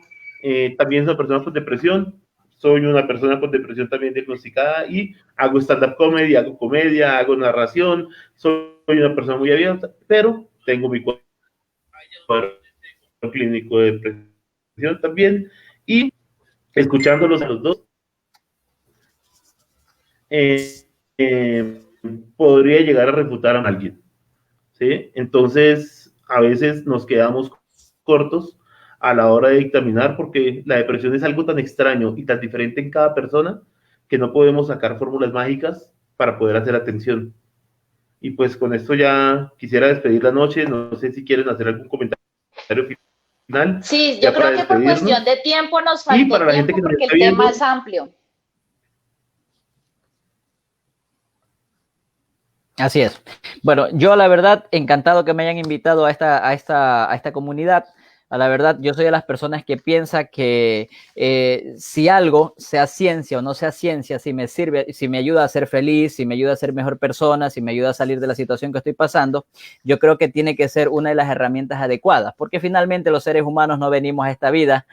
también es una persona con depresión. Soy una persona con depresión también diagnosticada y hago stand-up comedy, hago comedia, hago narración, soy una persona muy abierta, pero tengo mi cuadro clínico de depresión también, y escuchándolos a los dos, podría llegar a refutar a alguien, ¿sí? Entonces, a veces nos quedamos cortos a la hora de dictaminar, porque la depresión es algo tan extraño y tan diferente en cada persona que no podemos sacar fórmulas mágicas para poder hacer atención. Y pues con esto ya quisiera despedir la noche. No sé si quieren hacer algún comentario final. Sí, yo creo que por cuestión de tiempo nos faltó tiempo porque el tema es amplio. Así es. Bueno, yo la verdad, encantado que me hayan invitado a esta comunidad. A la verdad, yo soy de las personas que piensa que si algo, sea ciencia o no sea ciencia, si me sirve, si me ayuda a ser feliz, si me ayuda a ser mejor persona, si me ayuda a salir de la situación que estoy pasando, yo creo que tiene que ser una de las herramientas adecuadas, porque finalmente los seres humanos no venimos a esta vida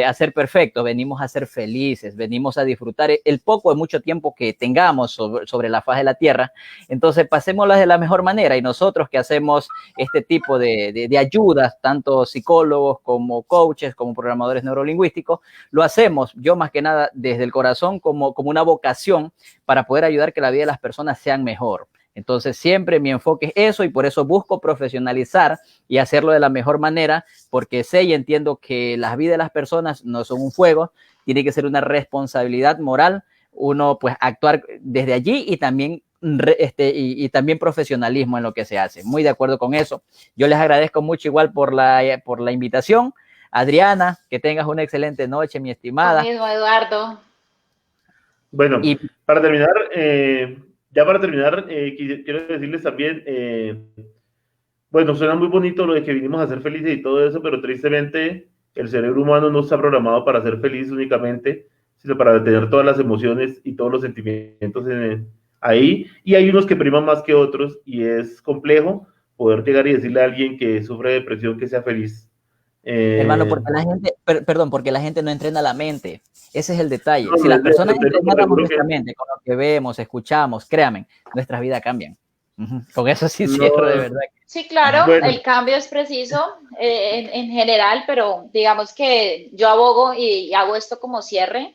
a ser perfectos, venimos a ser felices, venimos a disfrutar el poco o mucho tiempo que tengamos sobre la faz de la tierra. Entonces, pasémoslas de la mejor manera, y nosotros que hacemos este tipo de ayudas, tanto psicológicas, psicólogos, como coaches, como programadores neurolingüísticos, lo hacemos yo más que nada desde el corazón como una vocación para poder ayudar que la vida de las personas sean mejor. Entonces siempre mi enfoque es eso y por eso busco profesionalizar y hacerlo de la mejor manera, porque sé y entiendo que las vidas de las personas no son un juego, tiene que ser una responsabilidad moral, uno pues actuar desde allí y también y también profesionalismo en lo que se hace. Muy de acuerdo con eso. Yo les agradezco mucho igual por la invitación. Adriana, que tengas una excelente noche, mi estimada. Lo mismo, Eduardo. Bueno, para terminar, quiero decirles también, bueno, suena muy bonito lo de que vinimos a ser felices y todo eso, pero tristemente el cerebro humano no está programado para ser feliz únicamente, sino para tener todas las emociones y todos los sentimientos ahí, y hay unos que priman más que otros, y es complejo poder llegar y decirle a alguien que sufre de depresión que sea feliz. Hermano, porque la gente, porque la gente no entrena la mente. Ese es el detalle. Si las personas entrenáramos nuestra mente con lo que vemos, escuchamos, créanme, nuestras vidas cambian. Con eso sí cierro, de verdad. Sí, claro, bueno, el cambio es preciso en general, pero digamos que yo abogo y hago esto como cierre,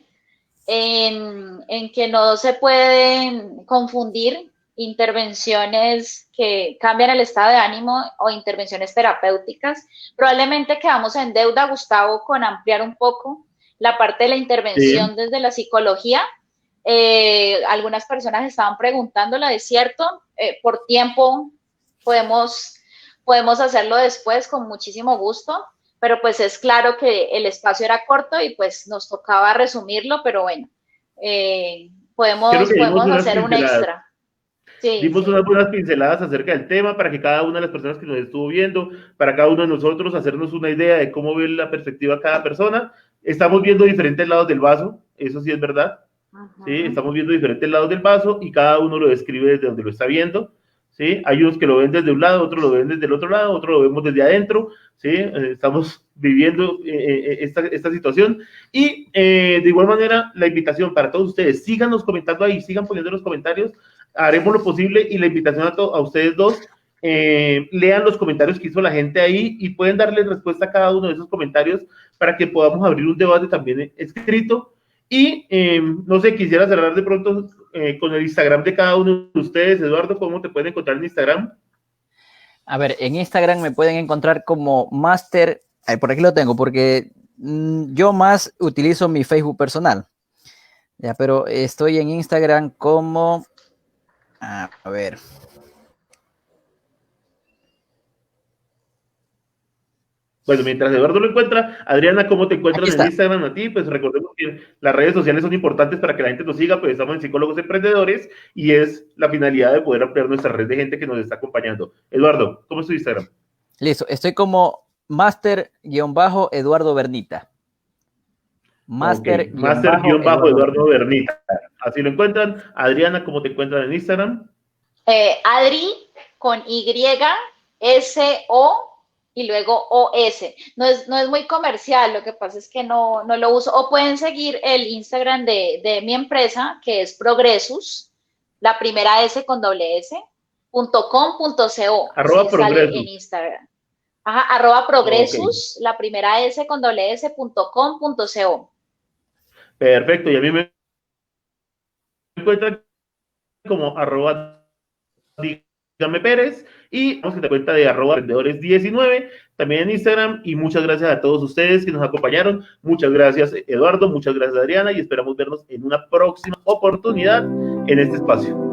en que no se pueden confundir intervenciones que cambian el estado de ánimo o intervenciones terapéuticas. Probablemente quedamos en deuda, Gustavo, con ampliar un poco la parte de la intervención desde la psicología. Algunas personas estaban preguntándolo, es cierto, por tiempo podemos hacerlo después con muchísimo gusto, pero pues es claro que el espacio era corto y pues nos tocaba resumirlo, pero bueno, podemos hacer un extra. Sí, dimos unas buenas pinceladas acerca del tema para que cada una de las personas que nos estuvo viendo, para cada uno de nosotros hacernos una idea de cómo ve la perspectiva cada persona. Estamos viendo diferentes lados del vaso, eso sí es verdad. ¿Sí? Estamos viendo diferentes lados del vaso y cada uno lo describe desde donde lo está viendo. ¿Sí? Hay unos que lo ven desde un lado, otros lo ven desde el otro lado, otros lo vemos desde adentro. ¿Sí? Estamos viviendo esta situación y de igual manera la invitación para todos ustedes, síganos comentando ahí, sigan poniendo los comentarios, haremos lo posible, y la invitación a ustedes dos, lean los comentarios que hizo la gente ahí y pueden darle respuesta a cada uno de esos comentarios para que podamos abrir un debate también escrito. Y no sé, quisiera cerrar de pronto con el Instagram de cada uno de ustedes. Eduardo, ¿cómo te pueden encontrar en Instagram? A ver, en Instagram me pueden encontrar como Master, por aquí lo tengo, porque yo más utilizo mi Facebook personal. Ya, pero estoy en Instagram como... A ver. Bueno, mientras Eduardo lo encuentra, Adriana, ¿cómo te encuentran Aquí en está. Instagram a ti? Pues recordemos que las redes sociales son importantes para que la gente nos siga, pues estamos en Psicólogos Emprendedores y es la finalidad de poder ampliar nuestra red de gente que nos está acompañando. Eduardo, ¿cómo es tu Instagram? Listo. Estoy como Master-Eduardo Bernita. Ok, Master-Eduardo Bernita. Así lo encuentran. Adriana, ¿cómo te encuentran en Instagram? Adri con Y, S-O y luego O-S. No es muy comercial, lo que pasa es que no lo uso. O pueden seguir el Instagram de mi empresa, que es Progresus, la primera S con doble S, .com.co, Arroba así sale en Progresus. Instagram. Ajá, Ok, @progresus, la primera S con doble S, .com.co. perfecto. Y a mí me encuentran como arroba dígame Pérez y vamos a te cuenta de arroba vendedores19 también en Instagram y muchas gracias a todos ustedes que nos acompañaron. Muchas gracias Eduardo, muchas gracias Adriana y esperamos vernos en una próxima oportunidad en este espacio.